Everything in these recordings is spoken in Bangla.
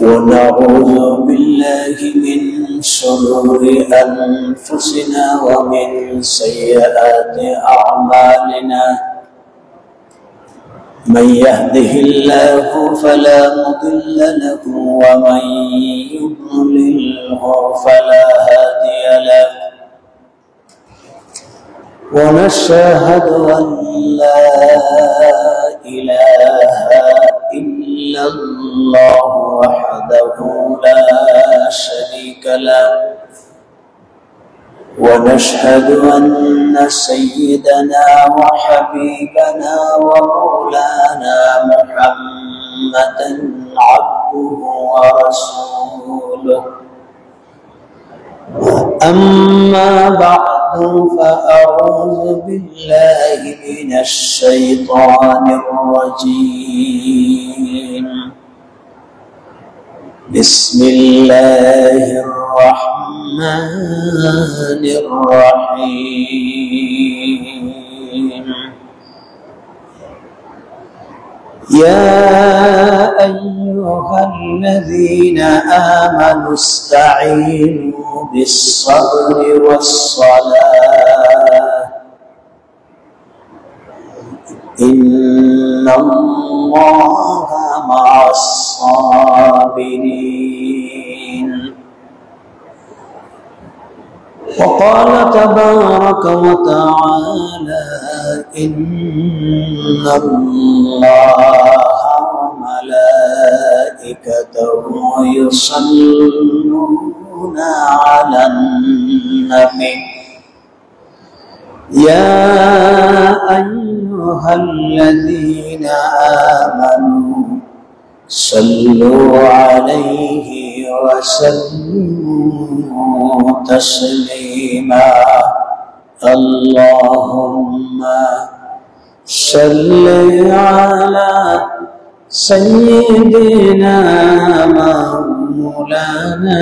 ونعوذ بالله من شرور أنفسنا ومن سيئات أعمالنا من يهده الله فلا مضل له ومن يضلله فلا هادي له ونشهد أن لا إله إلا الله وحده لا شريك له ونشهد أن سيدنا وحبيبنا ومولانا محمدا عبده ورسوله أما بعد فأعوذ بالله من الشيطان الرجيم بسم الله الرحمن الرحيم يا أيها الذين آمنوا استعينوا بالصبر والصلاة إن الله مع الصابرين وقال تبارك وتعالى إن الله وملائكته يصلون على النبي يا أيها الذين آمنوا صلوا عليه وسلموا تسليما اللهم صل على سيدنا مولانا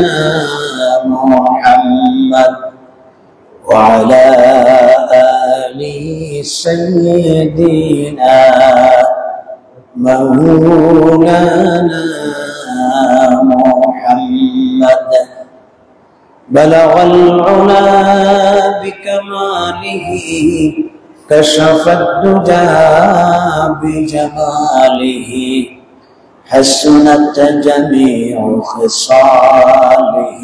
محمد وعلى آل سيدنا مولانا محمد بلغ العلا بكماله كشف الدجى بجماله حسنت جميع خصاله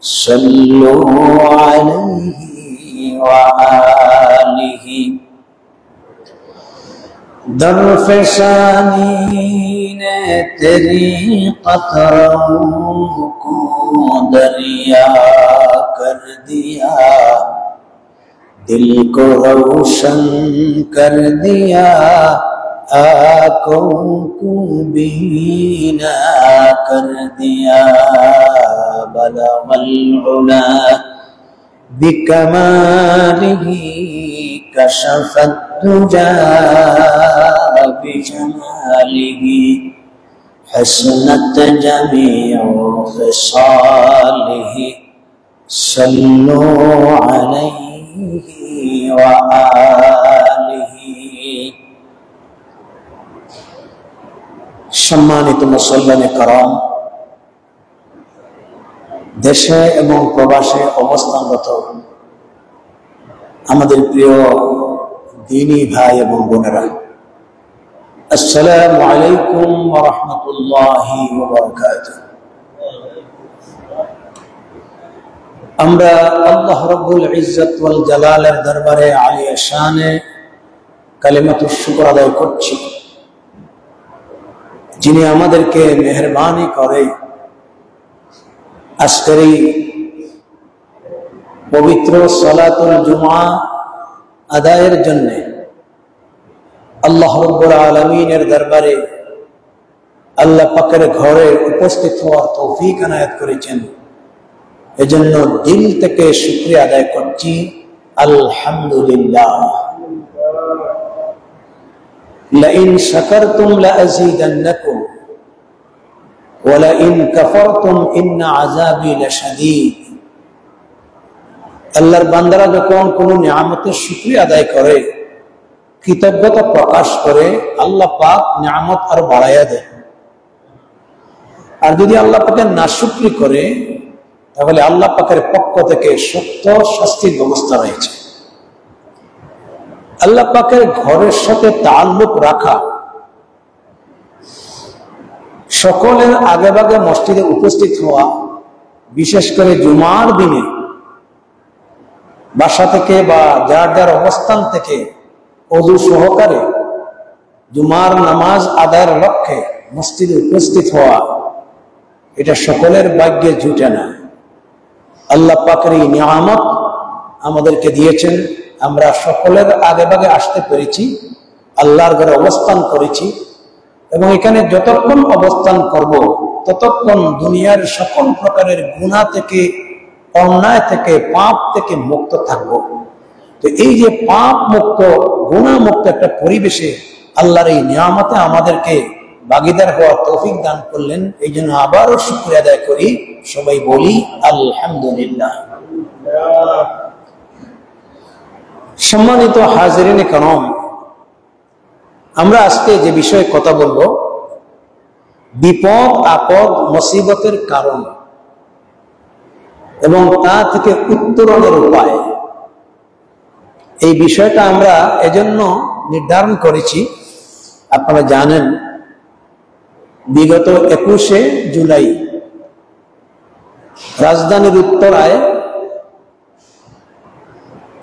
صلوا عليه وآله در فشانی نے تیری قطروں کو دریا کر دیا دل کو روشن کر دیا آنکھوں کو بینا کر دیا بلغ العلا بکمالہ کشف الدجى بجماله حسنت جميع خصاله صلوا عليه وآله সম্মানিত মুসল্লিন کرام দেশে এবং প্রবাসে অবস্থানরত আমাদের প্রিয় দীনী ভাই এবং বোনেরা আসসালামু আলাইকুম ওয়া রাহমাতুল্লাহি ওয়া বারাকাতুহু আমরা আল্লাহ রাব্বুল ইজ্জত ওয়াল জালালের দরবারে আলিয়া শানে কালিমাতুশ শুকর আদায় করছি যিনি আমাদেরকে মেহেরবানি করে আজকের এই পবিত্র সালাতুল জুমআ আদায়ের জন্য আল্লাহ রাব্বুল আলামিনের দরবারে আল্লাহ পাকের ঘরে উপস্থিত হওয়ার তৌফিক এনায়েত করেছেন এজন্য দিল থেকে শুকরিয়া আদায় করছি আলহামদুলিল্লাহ লাইন শাকারতুম লাযীদান্নাকুম ওয়া লাইন কাফারতুম ইন্না আযাবি লাশাদীদ আল্লাহর বান্দারা যখন কোন নিয়ামতের শুকরিয়া আদায় করে কৃতজ্ঞতা প্রকাশ করে আল্লাহ পাক নিয়ামত আর বাড়াইয়া দেয় আর যদি আল্লাহ পাকের নাশুকরি করে তাহলে আল্লাহ পাকের পক্ষ থেকে শক্ত শাস্তির ব্যবস্থা রয়েছে। আল্লাহ পাকের ঘরের সাথে তাল্লুক রাখা, সকলের আগে ভাগে মসজিদে উপস্থিত হওয়া, বিশেষ করে জুমার দিনে বাসা থেকে বা যার যার অবস্থান থেকে ওযু সহকারে জুমার নামাজ আদায়ের লক্ষ্যে মসজিদে উপস্থিত হওয়া, এটা সকলের ভাগ্যে জুটে না। আল্লাহ পাকের এই নিয়ামত আমাদেরকে দিয়েছেন, আমরা সকলের আগে ভাগে আসতে পেরেছি, আল্লাহর ঘরে অবস্থান করেছি এবং এখানে যতক্ষণ অবস্থান করব ততক্ষণ দুনিয়ার সকল প্রকারের গুনাহ থেকে, অন্যায় থেকে, পাপ থেকে মুক্ত থাকব। তো এই যে পাপ মুক্ত, গুনাহ মুক্ত একটা পরিবেশে আল্লাহর এই নিয়ামতে আমাদেরকে ভাগীদার হওয়ার তৌফিক দান করলেন, এই জন্য আবারও শুকরিয়া আদায় করি। সবাই বলি আলহামদুলিল্লাহ। সম্মানিত হাজিরিনে কেরাম, আমরা আজকে যে বিষয়ে কথা বলবো, বিপদ আপদ মুসিবতের কারণ এবং তা থেকে উত্তরণের উপায়। এই বিষয়টা আমরা এজন্য নির্ধারণ করেছি, আপনারা জানেন বিগত 21শে জুলাই রাজধানীর উত্তরায়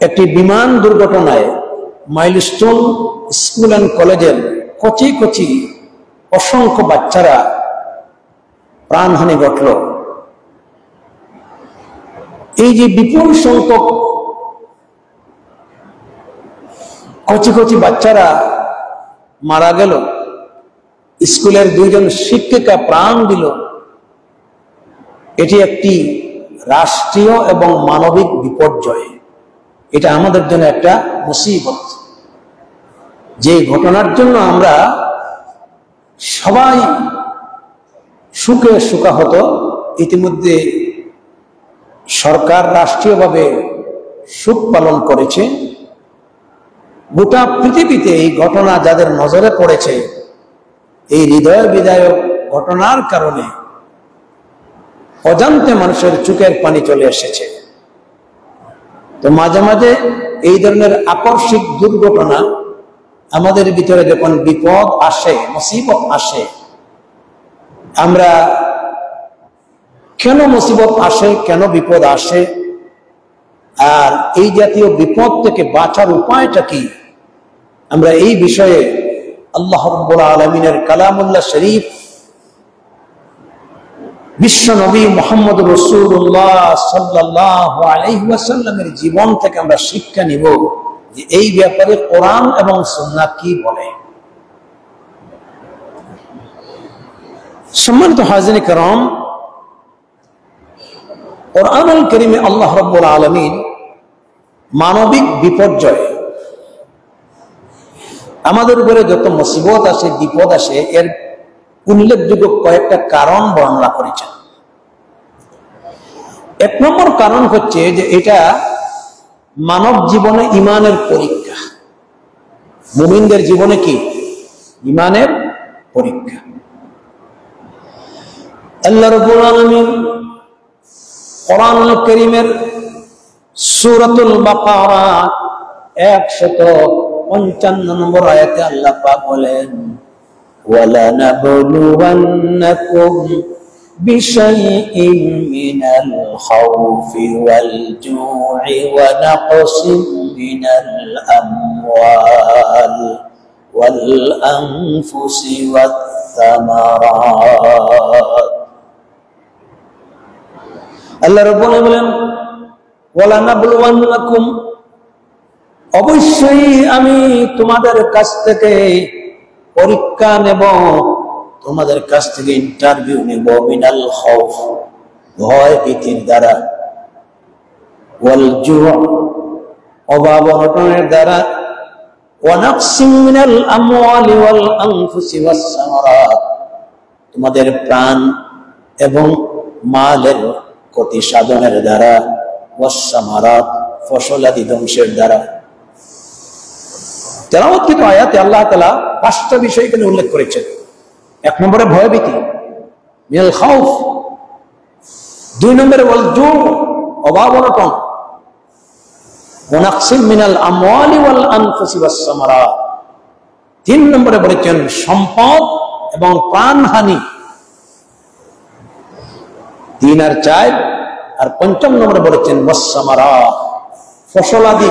একটি বিমান দুর্ঘটনায় মাইলস্টোন স্কুল অ্যান্ড কলেজের কচি কচি অসংখ্য বাচ্চারা প্রাণহানি ঘটল। এই যে বিপুল সংখ্যক কচি কচি বাচ্চারা মারা গেল, স্কুলের 2জন শিক্ষিকা প্রাণ দিল, এটি একটি রাষ্ট্রীয় এবং মানবিক বিপর্যয়। এটা আমাদের জন্য একটা মুসিবত, যে ঘটনার জন্য আমরা সবাই সুখে সুখাহত। ইতিমধ্যে সরকার রাষ্ট্রীয়ভাবে শোক পালন করেছে। গোটা পৃথিবীতে এই ঘটনা যাদের নজরে পড়েছে, এই হৃদয় বিদায়ক ঘটনার কারণে অজান্তে মানুষের চোখের পানি চলে এসেছে। তো মাঝে মাঝে এই ধরনের আকস্মিক দুর্ঘটনা আমাদের ভিতরে যখন বিপদ আসে, মুসিবত আসে, আমরা কেন মুসিবত আসে, কেন বিপদ আসে, আর এই জাতীয় বিপদ থেকে বাঁচার উপায়টা কি, আমরা এই বিষয়ে আল্লাহ রাব্বুল আলামিনের কালামুল্লাহ শরীফ, বিশ্ব নবী মুহাম্মদ রাসূলুল্লাহ সাল্লাল্লাহু আলাইহি ওয়াসাল্লামের জীবন থেকে আমরা শিক্ষা নিব যে এই ব্যাপারে কোরআন এবং সুন্নাহ কি বলে। সম্মানিত হাজিরিন কিরাম, কোরআনুল কারীমে আল্লাহ রাব্বুল আলামিন মানবিক বিপর্যয়, আমাদের উপরে যত মুসিবত আসে, বিপদ আসে, এর উল্লেখযোগ্য কয়েকটা কারণ বর্ণনা করেছেন। 1 নম্বর কারণ হচ্ছে যে এটা মানব জীবনে ইমানের পরীক্ষা। মুমিনদের জীবনে কি? ইমানের পরীক্ষা। আল্লাহ রাব্বুল আলামিন কোরআনুল কারীমের সূরাতুল বাকারা 155 নম্বর আয়াতে আল্লাহ পাক বলেন, وَلَنَبْلُوَنَّكُمْ بِشَيْءٍ مِّنَ الْخَوْفِ وَالْجُوعِ وَنَقْصٍ مِّنَ الْأَمْوَالِ وَالْأَنفُسِ وَالثَّمَرَاتِ। আল্লাহ রাব্বুল আলামিন বলেন, ওয়ালানাবলুওয়ান্নাকুম, অবশ্যই আমি তোমাদের কাছ থেকে পরীক্ষা নেব, তোমাদের কাছ থেকে ইন্টারভিউ নেব, মিনাল খাউফ, ভয় ভীতির দ্বারা, ওয়াল জু', অভাব অনটনের দ্বারা, ওয়া নাকসিম মিনাল আমওয়ালি ওয়াল আনফুসি ওয়াস সামারাত, তোমাদের প্রাণ এবং মালের ক্ষতি সাধনের দ্বারা, ওয়াস সামারাত, ফসলাদি ধ্বংসের দ্বারা। তেলাওয়াতকৃত আয়াতে আল্লাহ তাআলা 5টা বিষয় এখানে উল্লেখ করেছেন। 1 নম্বরে ভয়ভীতি, মিনাল খাউফ। 2 নম্বরে ওয়াল জু, অভাব অনটন। ওয়া নাকসিম মিনাল আমওয়ালি ওয়াল আনফুসি ওয়াস সামারাত। 3 নম্বরে বলেছেন সম্পদ এবং প্রাণহানি। 3 আর 4 আর 5 নম্বরে বলেছেন ওয়াস সামারাত, ফসলাদি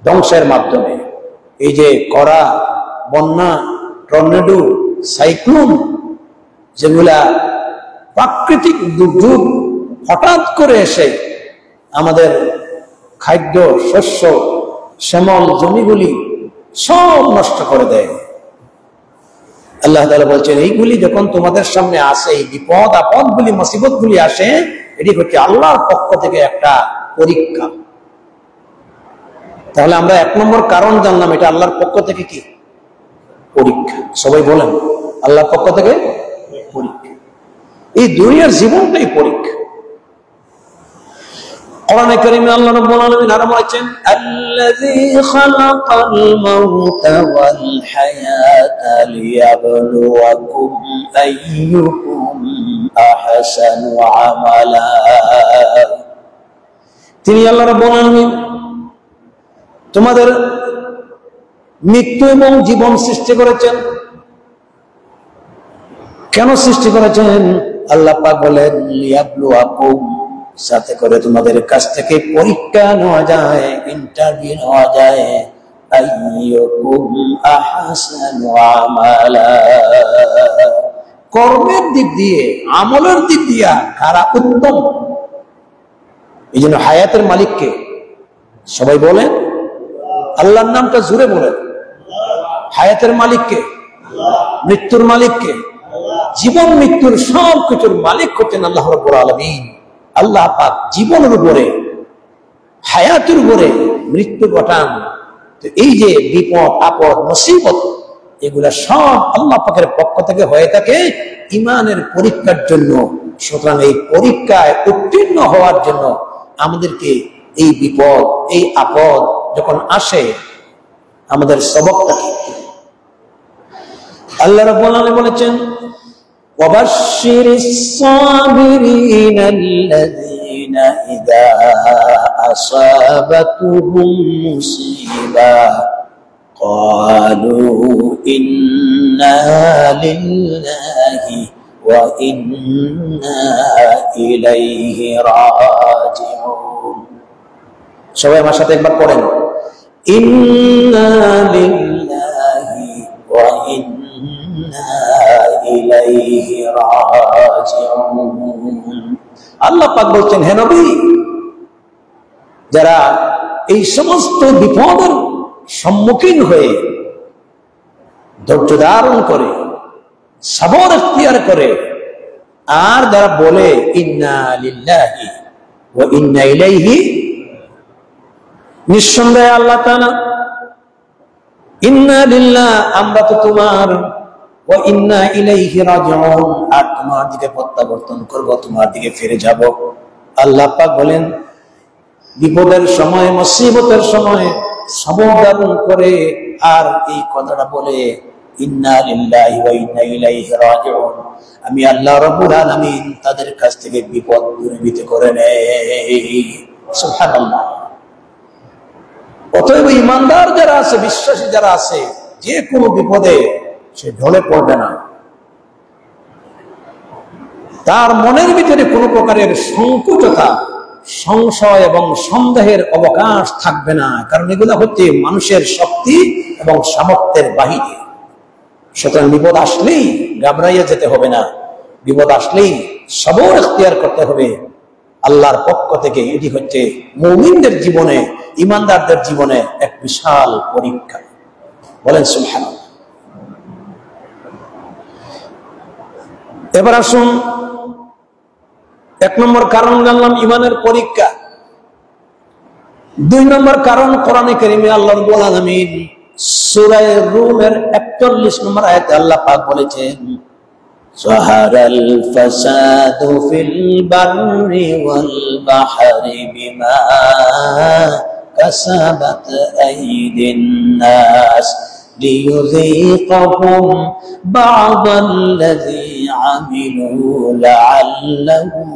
ধ্বংসের মাধ্যমে। এই যে খরা, বন্যা, টর্নেডো, সাইক্লোন, যেগুলা প্রাকৃতিক দুর্যোগ হঠাৎ করে এসে আমাদের খাদ্য, শস্য, শ্যামল জমিগুলি সব নষ্ট করে দেয়। আল্লাহ তাআলা বলছেন এইগুলি যখন তোমাদের সামনে আসে, এই বিপদ আপদগুলি, মুসিবতগুলি আসে, এটি হচ্ছে আল্লাহর পক্ষ থেকে একটা পরীক্ষা। তাহলে আমরা 1 নম্বর কারণ জানলাম, এটা আল্লাহর পক্ষ থেকে কি পরীক্ষা। সবাই বলেন আল্লাহর পক্ষ থেকে পরীক্ষা। এই দুনিয়ার জীবনটাই পরীক্ষা। কোরআনে কারীমে আল্লাহ রাব্বুল আলামিন আরো বলেছেন আল্লাযী খালাকাল মাউতা ওয়াল হায়াতা লিয়াবলুয়াকুম আইয়ুকুম আহসানু আমালা। তিনি আল্লাহ রাব্বুল আলামিন তোমাদের মৃত্যু এবং জীবন সৃষ্টি করেছেন। কেন সৃষ্টি করেছেন? আল্লাহ পাক বলেন লিয়াবলুয়াকুম, সাথে করে তোমাদের কাছ থেকে পরীক্ষা নেওয়া যায়, ইন্টারভিউ নেওয়া যায়। আইয়ুকুম আহসানু আমালা, কর্মের দিক দিয়ে, আমলের দিক দিয়ে কারা উত্তম। এই জন্য হায়াতের মালিককে সবাই বলেন, আল্লাহর নামটা জুড়ে বলেন। হায়াতের মালিককে, মৃত্যুর মালিককে, জীবন মৃত্যুর সব কিছুর মালিক হচ্ছেন আল্লাহ রাব্বুল আলামিন। আল্লাহ পাক জীবনের উপরে, হায়াতের উপরে মৃত্যু ঘটান। তো এই যে বিপদ আপদ মুসিবত, এগুলা সব আল্লাহ পাকের পক্ষ থেকে হয়ে থাকে ঈমানের পরীক্ষার জন্য। সুতরাং এই পরীক্ষায় উত্তীর্ণ হওয়ার জন্য আমাদেরকে এই বিপদ, এই আপদ যখন আসে, আমাদের সবকটা কি? আল্লাহ রাব্বুল আলামিন বলেছেন ওয়াবাশশিরিস সাবিরিন আল্লাযীনা ইযা আসাবাতুহুম মুসিবা ক্বালু ইন্না লিল্লাহি ওয়া ইন্না ইলাইহি রাজিউন। সবাই আমার সাথে একবার পড়েন, ইন্না লিল্লাহি ওয়া ইন্না ইলাইহি রাজিউন। আল্লাহ পাক বলছেন, হে নবী, যারা এই সমস্ত বিপদের সম্মুখীন হয়ে ধৈর্য ধারণ করে, সবর ইখতিয়ার করে, আর যারা বলে ইন্না লিল্লাহি ওয়া ইন্না ইলাইহি, নিঃসন্দেহে আল্লাহ তাআলা, ইন্না লিল্লাহ, আমরা তো তোমার, ওয়া ইন্না ইলাইহি রাজিউন, আর তোমার দিকে প্রত্যাবর্তন করব, তোমার দিকে ফিরে যাব। আল্লাহ পাক বলেন বিপদের সময়, মুসিবতের সময় সবর ধারণ করে আর এই কথাটা বলে ইন্না লিল্লাহি ওয়া ইন্না ইলাইহি রাজিউন, আমি আল্লাহ রাব্বুল আলামিন তাদের কাছ থেকে বিপদ দূরীভূত করে নেই। সুবহানাল্লাহ। অতএব ইমানদার যারা আছে, বিশ্বাসী যারা আছে, যে কোনো বিপদে সে ঢলে পড়বে না। তার মনের ভিতরে কোনো প্রকারের সংকুচতা, সংশয় এবং সন্দেহের অবকাশ থাকবে না, কারণ এগুলো হচ্ছে মানুষের শক্তি এবং সামর্থ্যের বাহিরে। সুতরাং বিপদ আসলেই ঘাবড়াইয়া যেতে হবে না, বিপদ আসলেই সবর ইখতিয়ার করতে হবে আল্লাহর পক্ষ থেকে। এটি হচ্ছে মুমিনদের জীবনে, ইমানদারদের জীবনে এক বিশাল পরীক্ষা। বলেন সুবহানাল্লাহ। এবার আসুন, 1 নম্বর কারণ জানলাম ঈমানের পরীক্ষা। 2 নম্বর কারণ কোরআনে কারীমে আল্লাহ রাব্বুল আলামিন সূরা রুমের 41 নম্বর আয়াতে আল্লাহ পাক বলেছেন যাহারাল ফাসাদু ফিল বাররি ওয়াল বাহরি বিমা কাসাবাত আইদিন নাস লিয়ুযীকাহুম বা'দাল্লাযী আমিলু লা'আল্লাহুম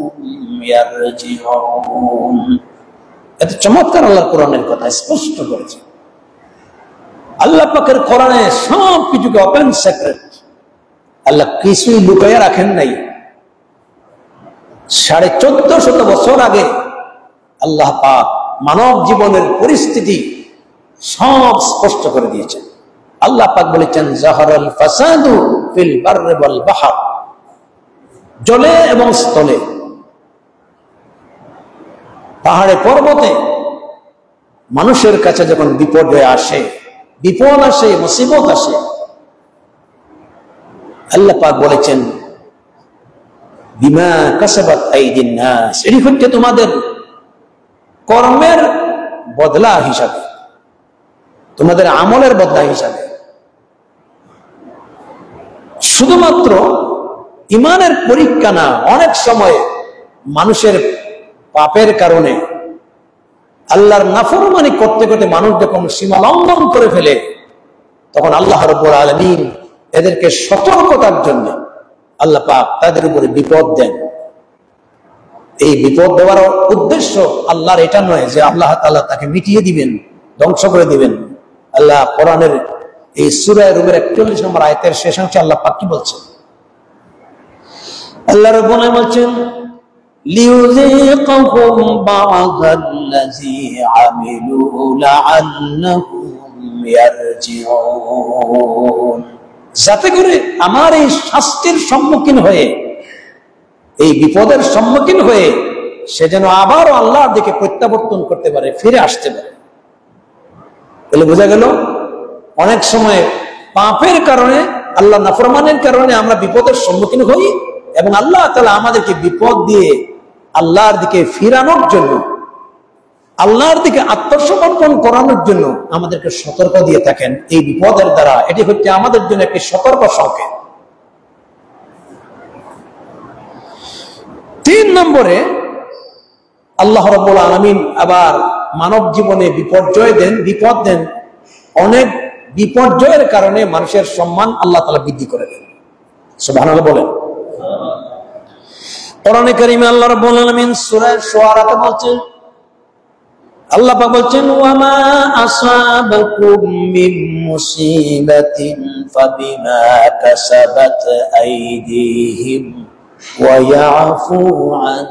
ইয়ারজিউন। এত চমৎকার আল্লাহর কোরআনের কথা স্পষ্ট করেছে। আল্লাহ পাকের কোরআনে সব কিছুকে ওপেন সিক্রেট, আল্লাহ কিছুই লুকাইয়া রাখেন নাই। 1450 বছর আগে আল্লাহ পাক মানব জীবনের পরিস্থিতি সব স্পষ্ট করে দিয়েছেন। আল্লাহ পাক বলেছেন যাহারাল ফাসাদু ফিল বাররি ওয়াল বাহর, জলে এবং স্থলে, পাহাড়ে পর্বতে মানুষের কাছে যখন বিপদ আসে, মুসিবত আসে, আল্লাহ পাক বলেছেন বিমা কাসাবাত আইদিন নাস, এটি হচ্ছে তোমাদের কর্মের বদলা হিসাবে, তোমাদের আমলের বদলা হিসাবে। শুধুমাত্র ইমানের পরীক্ষা না, অনেক সময় মানুষের পাপের কারণে, আল্লাহর নাফরমানি করতে করতে মানুষ যখন সীমা লঙ্ঘন করে ফেলে, তখন আল্লাহ রাব্বুল আলামিন এদেরকে সতর্কতার জন্য আল্লাহ পাক তাদের উপরে বিপদ দেন। এই বিপদ দেওয়ার উদ্দেশ্য আল্লাহর এটা নয় যে আল্লাহ তাআলা তাকে মিটিয়ে দিবেন, ধ্বংস করে দিবেন। আল্লাহ কোরআনের এই সূরা রুমের 41 নম্বর আয়াতের শেষাংশে আল্লাহ পাক কি বলছেন? আল্লাহ রাব্বুল আলামিন বলছেন লিয়ুযীকাহুম বা'দাল্লাযী আমিলু লা'আল্লাহুম ইয়ারজিউন, যাতে করে আমার এই শাস্তির সম্মুখীন হয়ে, এই বিপদের সম্মুখীন হয়ে সে যেন আবারও আল্লাহর দিকে প্রত্যাবর্তন করতে পারে, ফিরে আসতে পারে। তাহলে বোঝা গেল অনেক সময় পাপের কারণে, আল্লাহ নাফরমানের কারণে আমরা বিপদের সম্মুখীন হই, এবং আল্লাহ তাআলা আমাদেরকে বিপদ দিয়ে আল্লাহর দিকে ফিরানোর জন্য, আল্লাহর দিকে আত্মসমর্পণ করানোর জন্য আমাদেরকে সতর্ক দিয়ে থাকেন এই বিপদের দ্বারা। এটি হচ্ছে আমাদের জন্য একটি সতর্ক সংকেত। 3 নম্বরে আল্লাহ রাব্বুল আলামিন আবার মানব জীবনে বিপর্যয় দেন, বিপদ দেন। অনেক বিপর্যয়ের কারণে মানুষের সম্মান আল্লাহ তাআলা বৃদ্ধি করে দেন। সুবহানাল্লাহ বলেন। কোরআনে কারীমে আল্লাহ রাব্বুল আলামিন সূরা শুআরাতে বলছেন, আল্লাহ পাক বলছেন ওয়ামা আসাবাকুম মিন মুসিবাতিন ফাবিমা কাসাবাত আইদিহিম ওয়া ইয়াফু আন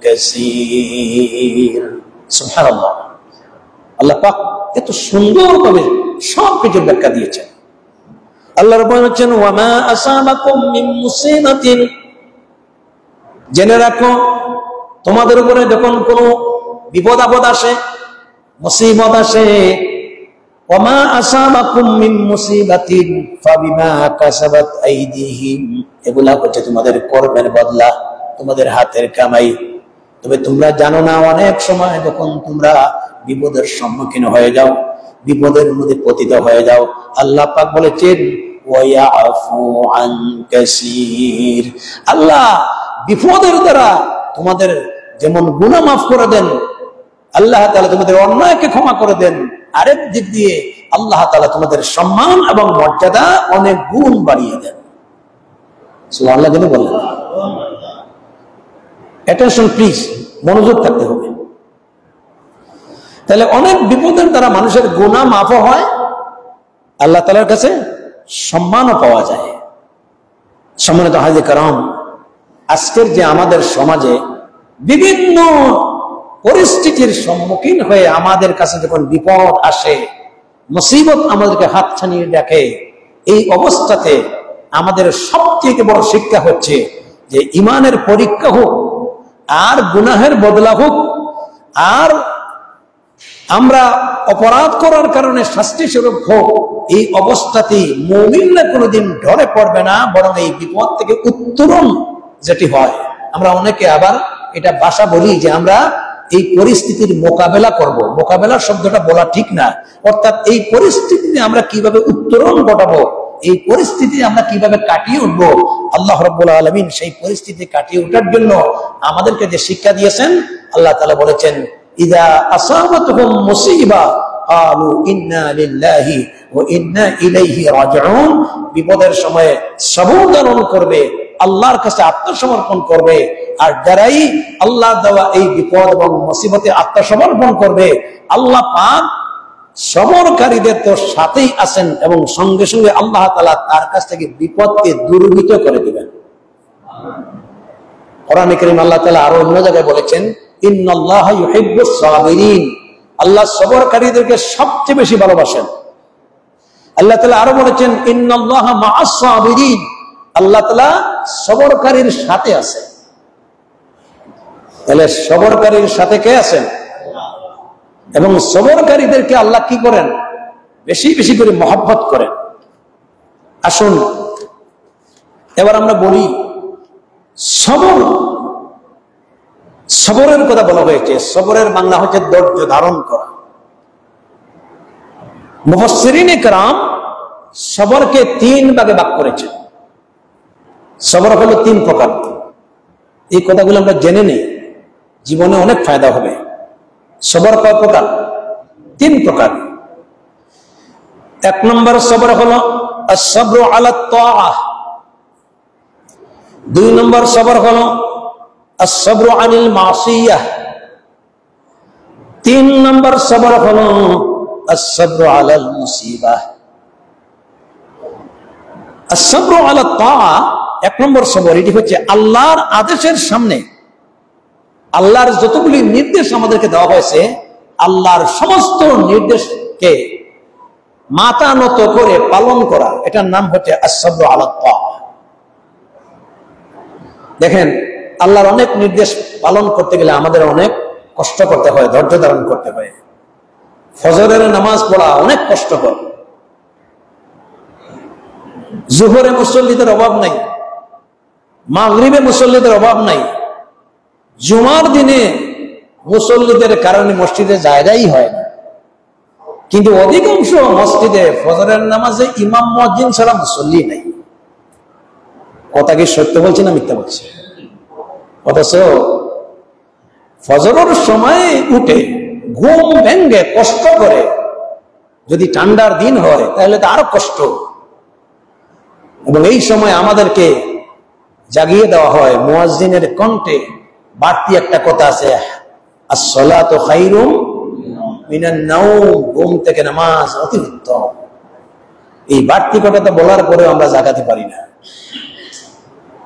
কাসীর। সুবহানাল্লাহ, আল্লাহ পাক এত সুন্দরভাবে সব কিছুর ব্যাখ্যা দিয়েছেন। আল্লাহ রাব্বুল বলছেন ওয়ামা আসাবাকুম মিন মুসিবাতিন, জেনে রাখো তোমাদের উপরে যখন কোনো বিপদ আপদ আসে, মুসিবত আসে, ওয়ামা আসাবাকুম মিন মুসিবাতিন ফাবিমা কাসাবাত আইদিহিম, এগুলা হচ্ছে তোমাদের কর্মের বদলা, তোমাদের হাতের কামাই। তবে তোমরা জানো না, অনেক সময় যখন তোমরা বিপদের সম্মুখীন হয়ে যাও, বিপদের মধ্যে পতিত হয়ে যাও, আল্লাহ পাক বলেছেন ওয়া ইয়াফু আন কাসীর, আল্লাহ বিপদের দ্বারা তোমাদের যেমন গুনাহ মাফ করে দেন, আল্লাহ তাআলা তোমাদের অন্যায়কে ক্ষমা করে দেন, আরেক দিক দিয়ে আল্লাহ তাআলা তোমাদের সম্মান এবং মর্যাদা অনেক গুণ বাড়িয়ে দেন। সুবহানাল্লাহ কেন বললেন? অ্যাটেনশন প্লিজ, মনোযোগ থাকতে হবে। তাহলে অনেক বিপদের দ্বারা মানুষের গুনাহ মাফ হয়, আল্লাহ তাআলার কাছে সম্মানও পাওয়া যায়। সম্মানিত হাজী کرام, আজকের যে আমাদের সমাজে বিভিন্ন পরিস্থিতির সম্মুখীন হয়ে আমাদের কাছে যখন বিপদ আসে, মুসিবত আমাদেরকে হাত ছানিয়ে দেখে, এই অবস্থাতে আমাদের সবথেকে বড় শিক্ষা হচ্ছে যে ইমানের পরীক্ষা হোক আর গুনাহের বদলা হোক, আর আমরা অপরাধ করার কারণে শাস্তি স্বরূপ হোক, এই অবস্থাতেই মুমিনরা কোনোদিন ডরে পড়বে না, বরং এই বিপদ থেকে উত্তরণ যেটি হয়, আমরা অনেকে আবার এটা ভাষা বলি যে আমরা এই পরিস্থিতির মোকাবেলা করব। মোকাবেলা শব্দটা বলা ঠিক না, অর্থাৎ এই পরিস্থিতিতে আমরা কিভাবে উত্তরণ ঘটাবো, এই পরিস্থিতি আমরা কিভাবে কাটিয়ে উঠবো, আল্লাহ রাব্বুল আলামিন সেই পরিস্থিতি কাটিয়ে ওঠার জন্য আমাদেরকে যে শিক্ষা দিয়েছেন, আল্লাহ তাআলা বলেছেন ইযা আসাবাতুহুম মুসিবা ক্বালু ইন্না লিল্লাহি ওয়া ইন্না ইলাইহি রাজিউন। বিপদের সময়ে সবর ধারণ করবে, আল্লাহর কাছে আত্মসমর্পণ করবে। আর যারাই আল্লাহ দেওয়া এই বিপদ এবং মুসিবতে আত্মসমর্পণ করবে, আল্লাহ পাক সবরকারীদের তো সাথেই আছেন এবং সঙ্গে সঙ্গে আল্লাহ তাআলা তার কাছ থেকে বিপদকে দূরীভূত করে দিবেন। কোরআনে কারীম আল্লাহ তাআলা আরো অন্য জায়গায় বলেছেন, ইন্নাল্লাহা ইউহিব্বুস সাবিরিন। আল্লাহ সবরকারীদেরকে সবচেয়ে বেশি ভালোবাসেন। আল্লাহ তাআলা আরো বলেছেন, ইন্নাল্লাহা মাআস সাবিরিন। আল্লাহ তাআলা সবরকারীর সাথে আছেন। তাহলে সবরকারীর সাথে কে আছেন? এবং সবরকারীদেরকে আল্লাহ কি করেন? বেশি বেশি করে মহব্বত করেন। আসুন এবার আমরা বলি, সবরের কথা বলা হয়েছে। সবরের বাংলা হচ্ছে ধৈর্য ধারণ করা। মুফাসসিরিনে কেরাম সবরকে 3 ভাগে ভাগ করেছেন। সবর হলো 3 প্রকার। এই কথাগুলো আমরা জেনে নেই, জীবনে অনেক ফায়দা হবে। সবর কয় প্রকার? 3 প্রকার। 1 নম্বর সবর হলো আস-সাবরু আলা তাআহ। 2 নম্বর সবর হলো আস-সাবরু আনিল মাসিয়াহ। 3 নম্বর সবর হলো আস-সাবরু আলাল মুসিবাহ। আস-সাবরু আলা তাআহ 1 নম্বর সবর। এটি হচ্ছে আল্লাহর আদেশের সামনে, আল্লাহর যতগুলি নির্দেশ আমাদেরকে দেওয়া হয়েছে, আল্লাহর সমস্ত নির্দেশকে মাথা নত করে পালন করা, এটার নাম হচ্ছে আস-সাবরু আলা তাআহ। দেখেন, আল্লাহর অনেক নির্দেশ পালন করতে গেলে আমাদের অনেক কষ্ট করতে হয়, ধৈর্য ধারণ করতে হয়। ফজরের নামাজ পড়া অনেক কষ্টকর। জোহরে মুসল্লিদের অভাব নাই, মাগরিবে মুসল্লিদের অভাব নাই। জুমার দিনে মুসল্লিদের কারণে মসজিদে জায়গাই হয় না, কিন্তু অধিকাংশ মসজিদে ফজরের নামাজে ইমাম মুয়াজ্জিন ছাড়া মুসল্লি নাই। কথা কি সত্য বলছি না মিথ্যা বলছি? অথচ ফজরের সময় উঠে ঘুম ভেঙ্গে কষ্ট করে, যদি ঠান্ডার দিন হয় তাহলে তো আরো কষ্ট। এবং এই সময় আমাদেরকে জাগিয়ে দেওয়া হয় মুয়াজ্জিনের কণ্ঠে বাড়তি একটা কথা আছে, আস-সালাতু খায়রুম মিনান নাওম। ঘুম থেকে নামাজ অতি উত্তম। এই বাড়তি কথাটা বলার পরেও আমরা জাগাতে পারি না।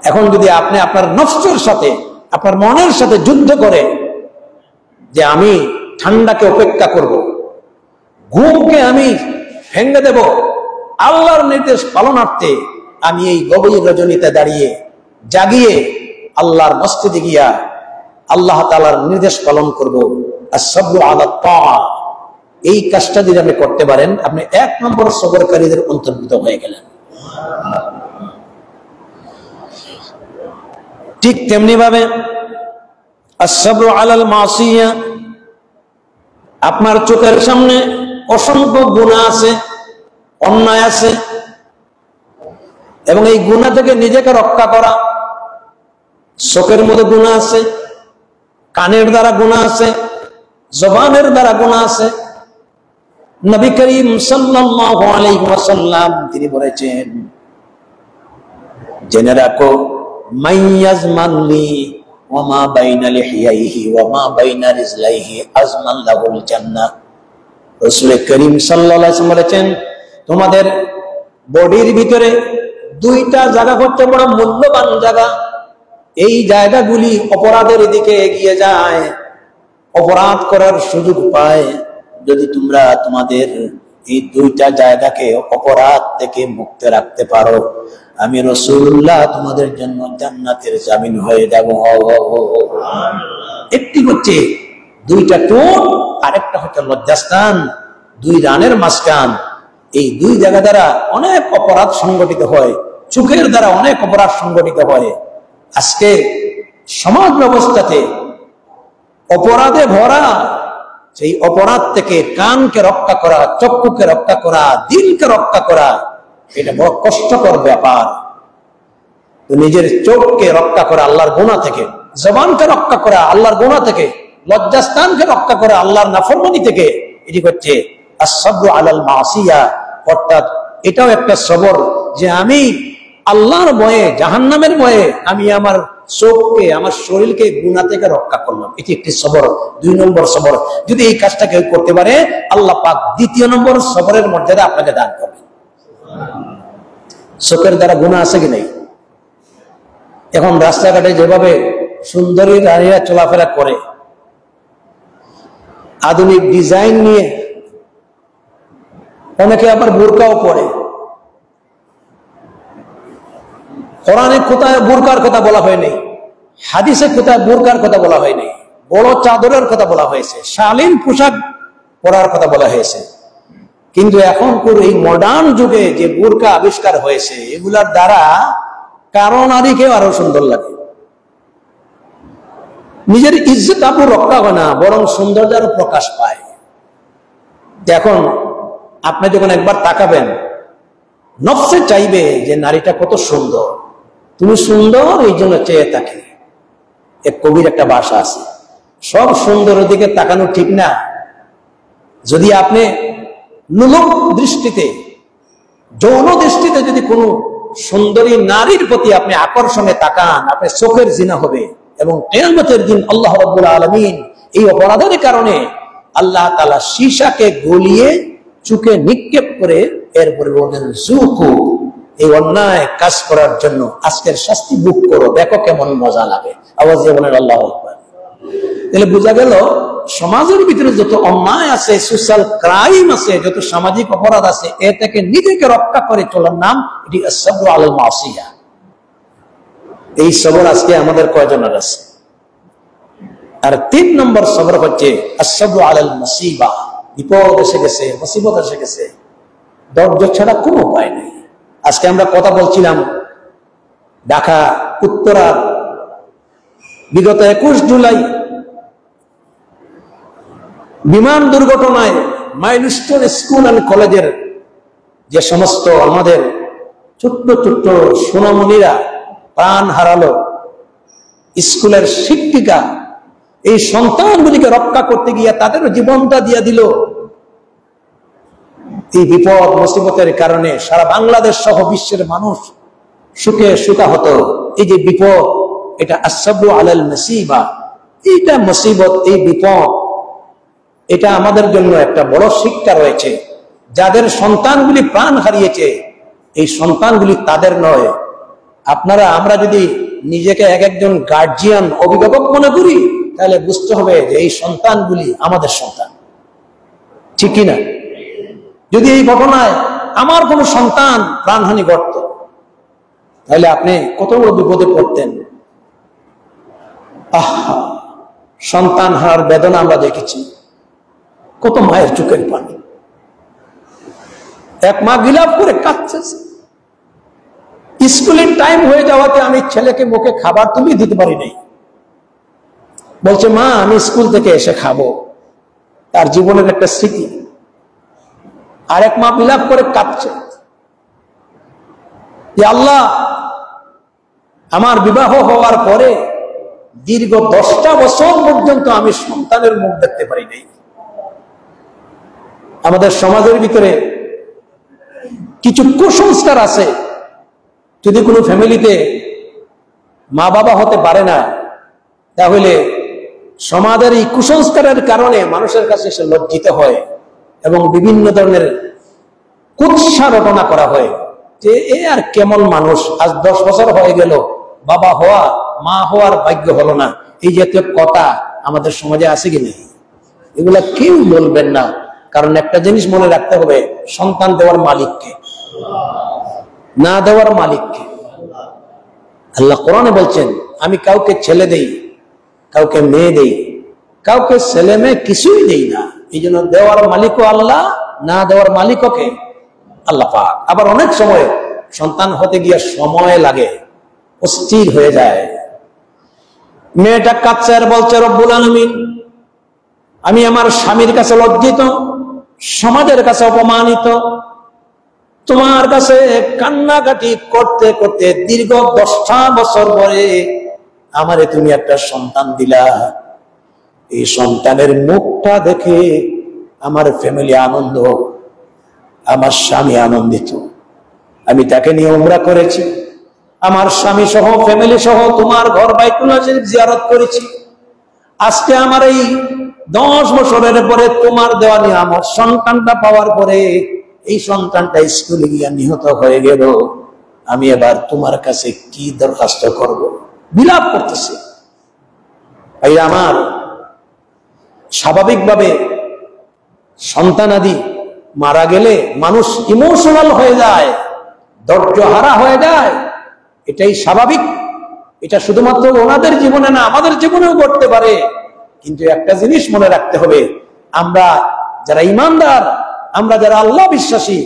এখন যদি আপনি আপনার নফসের সাথে, আপনার মনের সাথে যুদ্ধ করে যে আমি ঠান্ডাকে উপেক্ষা করব, ঘুমকে আমি ভেঙে দেব, আল্লাহর নির্দেশ পালনার্থে আমি এই গভীর রজনীতে দাঁড়িয়ে জাগিয়ে আল্লাহর মসজিদে গিয়া আল্লাহ তাআলার নির্দেশ পালন করব, আস-সাবরু আলা তাআহ, এই কাজটা যদি আপনি করতে পারেন, আপনি 1 নম্বর সবরকারীদের অন্তর্ভুক্ত হয়ে গেলেন। ঠিক তেমনি ভাবে আস-সাবরু আলাল মাসিয়া, আপনার চোখের সামনে অসংখ্য গুনাহ আছে, অন্যায় আছে, এবং এই গুনাহ থেকে নিজেকে রক্ষা করা। চোখের মধ্যে গুনাহ আছে, কানের দ্বারা গুনাহ আছে, জবানের দ্বারা গুনাহ আছে। নবী করিম সাল্লাল্লাহু আলাইহি ওয়াসাল্লাম তিনি বলেছেন, জেনে রাখো, মাইয়াজমানলি ওয়া মা বাইনা লিহিয়াইহি ওয়া মা বাইনা রিজলাইহি আজমান লাহুল জান্নাহ। রাসূল করিম সাল্লাল্লাহু আলাইহি ওয়াসাল্লাম বলেছেন, তোমাদের বডির ভিতরে 2টা জায়গা হচ্ছে বড় মূল্যবান জায়গা। এই জায়গাগুলি অপরাধের দিকে এগিয়ে যায়, অপরাধ করার সুযোগ পায়। যদি তোমরা তোমাদের এই 2টা জায়গাকে অপরাধ থেকে মুক্ত রাখতে পারো, আমি রাসূলুল্লাহ তোমাদের জন্য জান্নাতের জামিন হয়ে যাব। একটি হচ্ছে 2টা ঠোঁট, আরেকটা হচ্ছে লজ্জাস্থান, 2 রানের মাঝখান। এই 2 জায়গা দ্বারা অনেক অপরাধ সংগঠিত হয়, চোখের দ্বারা অনেক অপরাধ সংগঠিত হয়। আজকে সমাজ ব্যবস্থাতে অপরাধে ভরা, সেই অপরাধ থেকে কানকে রক্ষা করা, চক্ষুকে রক্ষা করা, দিলকে রক্ষা করা, এটা বড় কষ্টকর ব্যাপার। তো নিজের চোখকে রক্ষা করা আল্লাহর গুনাহ থেকে, জবানকে রক্ষা করা আল্লাহর গুনাহ থেকে, লজ্জাস্থানকে রক্ষা করা আল্লাহর নাফরমানি থেকে, এটি হচ্ছে আস-সাবরু আলাল মাসিয়া, অর্থাৎ এটাও একটা সবর যে আমি আল্লাহর ভয়ে, জাহান্নামের ভয়ে আমি আমার চোখকে, আমার শরীরকে গুনাহ থেকে রক্ষা করলাম। এটি একটি সবর, 2 নম্বর সবর। যদি এই কাজটা কেউ করতে পারে, আল্লাহ পাক 2 নম্বর সবরের মর্যাদা আপনাকে দান করবেন। চোখের দ্বারা গুনাহ আছে কি নাই? এখন রাস্তাঘাটে যেভাবে সুন্দরী নারীরা চলাফেরা করে, আধুনিক ডিজাইন নিয়ে, অনেকে আবার বোরকাও পরে। কোরআনে কোথায় বোরকার কথা বলা হয়নি, হাদিসে কোথায় বোরকার কথা বলা হয়নি, বড় চাদরের কথা বলা হয়েছে, শালীন পোশাক পরার কথা বলা হয়েছে। কিন্তু এখনকার এই মডার্ন যুগে যে বোরকা আবিষ্কার হয়েছে, এগুলার দ্বারা কারো নারীকে আরো সুন্দর লাগে। নিজের ইজ্জত আপু রক্ষা হয় না, বরং সৌন্দর্যের প্রকাশ পায়। এখন আপনি যখন একবার তাকাবেন, নফসে চাইবে যে নারীটা কত সুন্দর, তুমি সুন্দর এই জন্য চেয়ে থাকি। এক কবির একটা ভাষা আছে, সব সুন্দরের দিকে তাকানো ঠিক না। যদি আপনি লোলুপ দৃষ্টিতে, যৌন দৃষ্টিতে যদি কোনো সুন্দরী নারীর প্রতি আপনি আকর্ষণে তাকান, আপনার চোখের জিনা হবে। এবং কিয়ামতের দিন আল্লাহ রাব্বুল আলামিন এই অপরাধের কারণে আল্লাহ তাআলা সীসাকে গলিয়ে চুকে নিক্ষেপ করে এরপরে বলেন, যুকু, এই অন্যায় কাজ করার জন্য আজকের শাস্তি ভোগ করো, দেখো কেমন মজা লাগে। আওয়াজ দিয়ে বলেন আল্লাহু আকবার। তাহলে বোঝা গেল সমাজের ভিতরে যত অন্যায় আছে, সোশ্যাল ক্রাইম আছে, যত সামাজিক অপরাধ আছে, এ থেকে নিজেকে রক্ষা করে চলার নাম এটি আস-সাবরু আলাল মাসিয়া। এই সবর আজকে আমাদের কয়জনের আছে? আর 3 নম্বর সবর হচ্ছে আস-সাবরু আলাল মুসিবা। বিপদ এসে গেছে, মুসিবত এসে গেছে, ধৈর্য ছাড়া কোনো উপায় নেই। আজকে আমরা কথা বলছিলাম ঢাকা উত্তরার বিগত 21 জুলাই বিমান দুর্ঘটনায় মাইলস্টোন স্কুল অ্যান্ড কলেজের যে সমস্ত আমাদের ছোট্ট ছোট্ট সোনামণিরা প্রাণ হারালো, স্কুলের শিক্ষিকা এই সন্তানগুলিকে রক্ষা করতে গিয়ে তাদেরও জীবনটা দিয়ে দিল। এই বিপদ মুসিবতের কারণে সারা বাংলাদেশ সহ বিশ্বের মানুষ সুখে সুখাহত। এই যে বিপদ, এটা আস-সাবরু আলাল মুসিবা, এইটা মুসিবত, এই বিপদ, এটা আমাদের জন্য একটা বড় শিক্ষা রয়েছে। যাদের সন্তানগুলি প্রাণ হারিয়েছে, এই সন্তানগুলি তাদের নয়। আমরা যদি নিজেকে একজন গার্জিয়ান, অভিভাবক মনে করি, তাহলে বুঝতে হবে যে এই সন্তানগুলি আমাদের সন্তান, ঠিক কিনা? যদি এই ঘটনায় আমার কোনো সন্তান প্রাণহানি ঘটত, তাহলে আপনি কত বড় বিপদে পড়তেন। সন্তান হারার বেদনা আমরা দেখেছি, কত মায়ের চোখের পানি। এক মা গিলাপ করে কাঁদছে, স্কুলের টাইম হয়ে যাওয়াতে আমি ছেলেকে মুখে খাবার তুলে দিতে পারি নাই। বলছে, মা আমি স্কুল থেকে এসে খাবো। তার জীবনের একটা স্মৃতি। আরেক মা বিলাপ করে কাঁদছে যে আল্লাহ, আমার বিবাহ হওয়ার পরে দীর্ঘ 10টা বছর পর্যন্ত আমি সন্তানের মুখ দেখতে পারি নাই। আমাদের সমাজের ভিতরে কিছু কুসংস্কার আছে। যদি কোনো ফ্যামিলিতে মা বাবা হতে পারে না, তাহলে সমাজের এই কুসংস্কারের কারণে মানুষের কাছে সে লজ্জিত হয় এবং বিভিন্ন ধরনের কুৎসা রটনা করা হয় যে এ আর কেমন মানুষ, আজ 10 বছর হয়ে গেল বাবা হওয়া, মা হওয়ার ভাগ্য হলো না। এই জাতীয় কথা আমাদের সমাজে আছে কি নেই? এগুলা কেউ বলবেন না, কারণ একটা জিনিস মনে রাখতে হবে, সন্তান দেওয়ার মালিককে, না দেওয়ার মালিককে। আল্লাহ কোরআনে বলছেন, আমি কাউকে ছেলে দেই, কাউকে মেয়ে দেই, কাউকে ছেলে মেয়ে কিছুই দেই না। এই জন্য দেওয়ার মালিকও আল্লাহ, না দেওয়ার মালিকও কে? আল্লাহ পাক। আবার অনেক সময় সন্তান হতে গিয়ে সময় লাগে, অস্থির হয়ে যায়। মেয়েটা কাঁদছে আর বলছে, রব্বুল আলামিন, আমি আমার স্বামীর কাছে লজ্জিত, সমাজের কাছে অপমানিত, তোমার কাছে কান্নাকাটি করতে করতে দীর্ঘ 10টা বছর পরে আমারে তুমি একটা সন্তান দিলা। এই সন্তানের মুখটা দেখে আমার ফ্যামিলি আনন্দ হোক, আমার স্বামী আনন্দিত। আমি তাকে নিয়ে উমরা করেছি, আমার স্বামী সহ ফ্যামিলি সহ তোমার ঘর বাইতুল্লাহ শরীফ জিয়ারত করেছি। আজকে আমার এই 10 বছরের পরে তোমার দেওয়া নিয়ামত সন্তানটা পাওয়ার পরে এই সন্তানটা স্কুলে গিয়ে নিহত হয়ে গেল, আমি এবার তোমার কাছে কি দরখাস্ত করব? বিলাপ করতেছে। ভাই আমার, স্বাভাবিকভাবে সন্তানাদি মারা গেলে মানুষ ইমোশনাল হয়ে যায়, ধৈর্য হারা হয়ে যায়, এটাই স্বাভাবিক। এটা শুধুমাত্র ওনাদের জীবনে না, আমাদের জীবনেও ঘটতে পারে। কিন্তু একটা জিনিস মনে রাখতে হবে, আমরা যারা ইমানদার, আমরা যারা আল্লাহ বিশ্বাসী,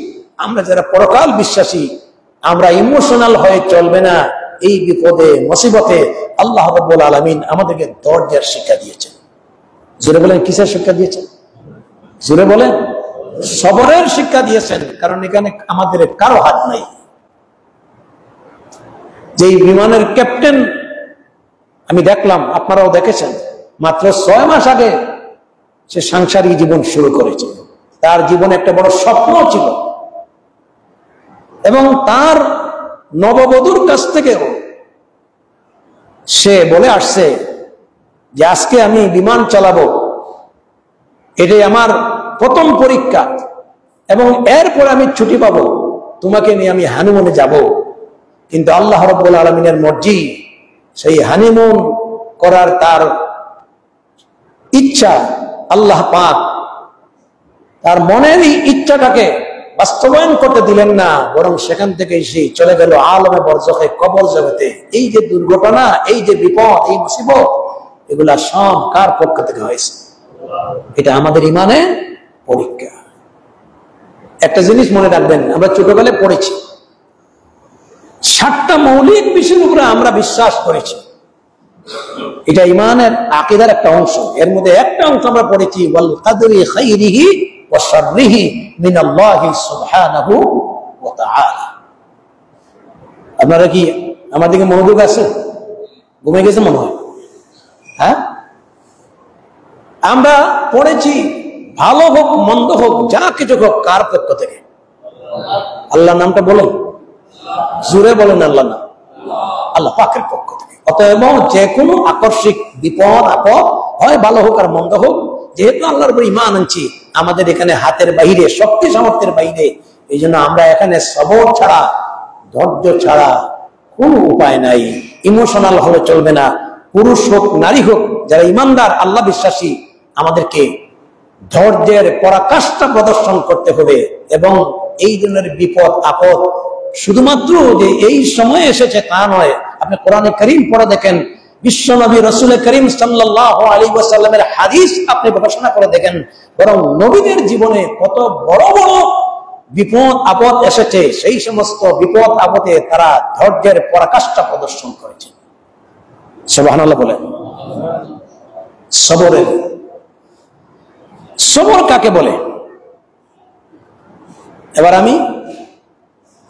আমরা যারা পরকাল বিশ্বাসী, আমরা ইমোশনাল হয়ে চলবে না। এই বিপদে মুসিবতে আল্লাহ রাব্বুল আলামিন আমাদেরকে ধৈর্যের শিক্ষা দিয়েছেন। জোরে বলেন, কিসের শিক্ষা দিয়েছেন? জোরে বলেন, সবরের শিক্ষা দিয়েছেন। কারণ এখানে আমাদের কারো হাত নাই। যে বিমানের ক্যাপ্টেন আমি দেখলাম, আপনারাও দেখেছেন, মাত্র 6 মাস আগে সে সাংসারিক জীবন শুরু করেছে। তার জীবনে একটা বড় স্বপ্ন ছিল এবং তার নববধূর কাছ থেকেও সে বলে আসছে যে আজকে আমি বিমান চালাবো, এটাই আমার প্রথম পরীক্ষা এবং এরপর আমি ছুটি পাবো, তোমাকে নিয়ে আমি হানিমুনে যাব। কিন্তু আল্লাহ রাব্বুল আলামিনের মর্জি, সেই হানিমুন করার তার ইচ্ছা, আল্লাহ পাক তার মনের ইচ্ছাটাকে বাস্তবায়ন করতে দিলেন না, বরং সেখান থেকে সে চলে গেল আলমে বরজখে, কবর জগতে। এই যে দুর্ঘটনা, এই যে বিপদ, এই মুসিবত, এগুলা সব কার পক্ষ থেকে হয়েছে? এটা আমাদের ইমানের পরীক্ষা। একটা জিনিস মনে রাখবেন, আমরা ছোটবেলায় পড়েছি 7টা মৌলিক বিষয়ের উপরে আমরা বিশ্বাস করেছি। এটা ইমানের আকীদার একটা অংশ। এর মধ্যে একটা অংশ আমরা পড়েছি, ওয়াল কাদরি খাইরিহি ওয়া শাররিহি মিনাল্লাহি সুবহানাহু ওয়া তাআলা। আপনারা কি আমার দিকে মনোযোগ আছে? ঘুমিয়ে গেছে মনে হয়? হ্যাঁ, আমরা পড়েছি ভালো হোক মন্দ হোক, যা কিছু হোক, কার পক্ষ থেকে? আল্লাহর নামটা বলেন, জোরে বলেন, আল্লাহ নাম, আল্লাহ পাকের পক্ষ থেকে। অতএব যে কোনো আকস্মিক বিপদ আপদ হয়, ভালো হোক আর মন্দ হোক, যেহেতু আল্লাহর উপর ঈমান আনছি, আমাদের এখানে হাতের বাইরে, শক্তি সামর্থ্যের বাইরে, এই জন্য আমরা এখানে সবর ছাড়া, ধৈর্য ছাড়া কোনো উপায় নাই। ইমোশনাল হলে চলবে না। পুরুষ হোক নারী হোক, যারা ইমানদার আল্লাহ বিশ্বাসী, আমাদেরকে ধৈর্যের পরাকাষ্ঠা প্রদর্শন করতে হবে। এবং এই ধরনের বিপদ আপদ শুধুমাত্র যে এই সময় এসেছে তা নয়। আপনি কোরআনে কারীম পড়ে দেখেন, বিশ্ব নবী রাসূল করিম সাল্লাল্লাহু আলাইহি ওয়াসাল্লামের হাদিস আপনি গবেষণা করে দেখেন, বরং নবীদের জীবনে কত বড় বড় বিপদ আপদ এসেছে, সেই সমস্ত বিপদ আপদে তারা ধৈর্যের পরাকাষ্ঠা প্রদর্শন করেছে। সুবহানাল্লাহ বলেন। সবরের, সবর কাকে বলে? এবার আমি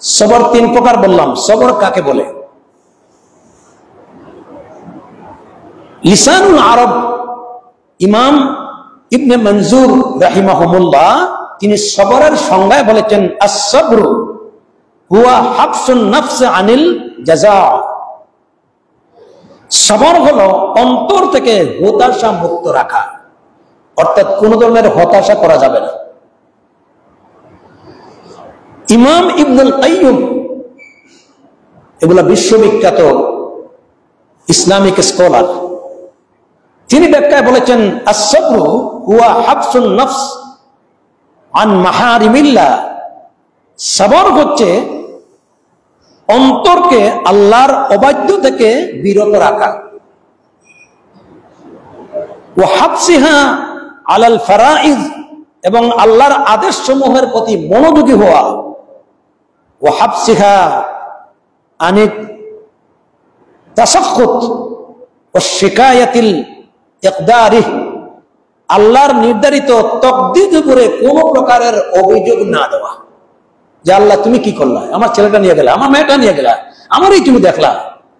সবর 3 প্রকার বললাম, সবর কাকে বলে? লিসানুল আরব ইমাম ইবনে মনজুর রাহিমাহুমুল্লাহ তিনি সবরের সংজ্ঞায় বলেছেন, আস-সাবরু হুয়া হাবসুন নাফস আনিল জাযা। সবর হলো অন্তর থেকে হতাশা মুক্ত রাখা, অর্থাৎ কোন ধরনের হতাশা করা যাবে না। ইমাম ইবনুল কাইয়্যিম, এগুলা বিশ্ববিখ্যাত ইসলামিক স্কলার, তিনি ব্যাখ্যায় বলেছেন, আস-সাবরু হুয়া হাবসুন নাফস আন মাহারিমিল্লাহ। সবর হচ্ছে অন্তরকে আল্লাহর অবাধ্য থেকে বিরত রাখা। ওয়া হাবসিহা আলাল ফারাইজ, এবং আল্লাহর আদেশ সমূহের প্রতি মনোযোগী হওয়া। ওয়া হাবসিহা আনিত তাসাখখুত ওয়া শিকায়াতিল ইকদারিহ, আল্লাহর নির্ধারিত তকদির উপরে কোনো প্রকারের অভিযোগ না দেওয়া, যে আল্লাহ তুমি কি করলা, আমার ছেলেটা নিয়ে গেলা, আমার মেয়েটা নিয়ে গেলা, আমারই তুমি দেখলা,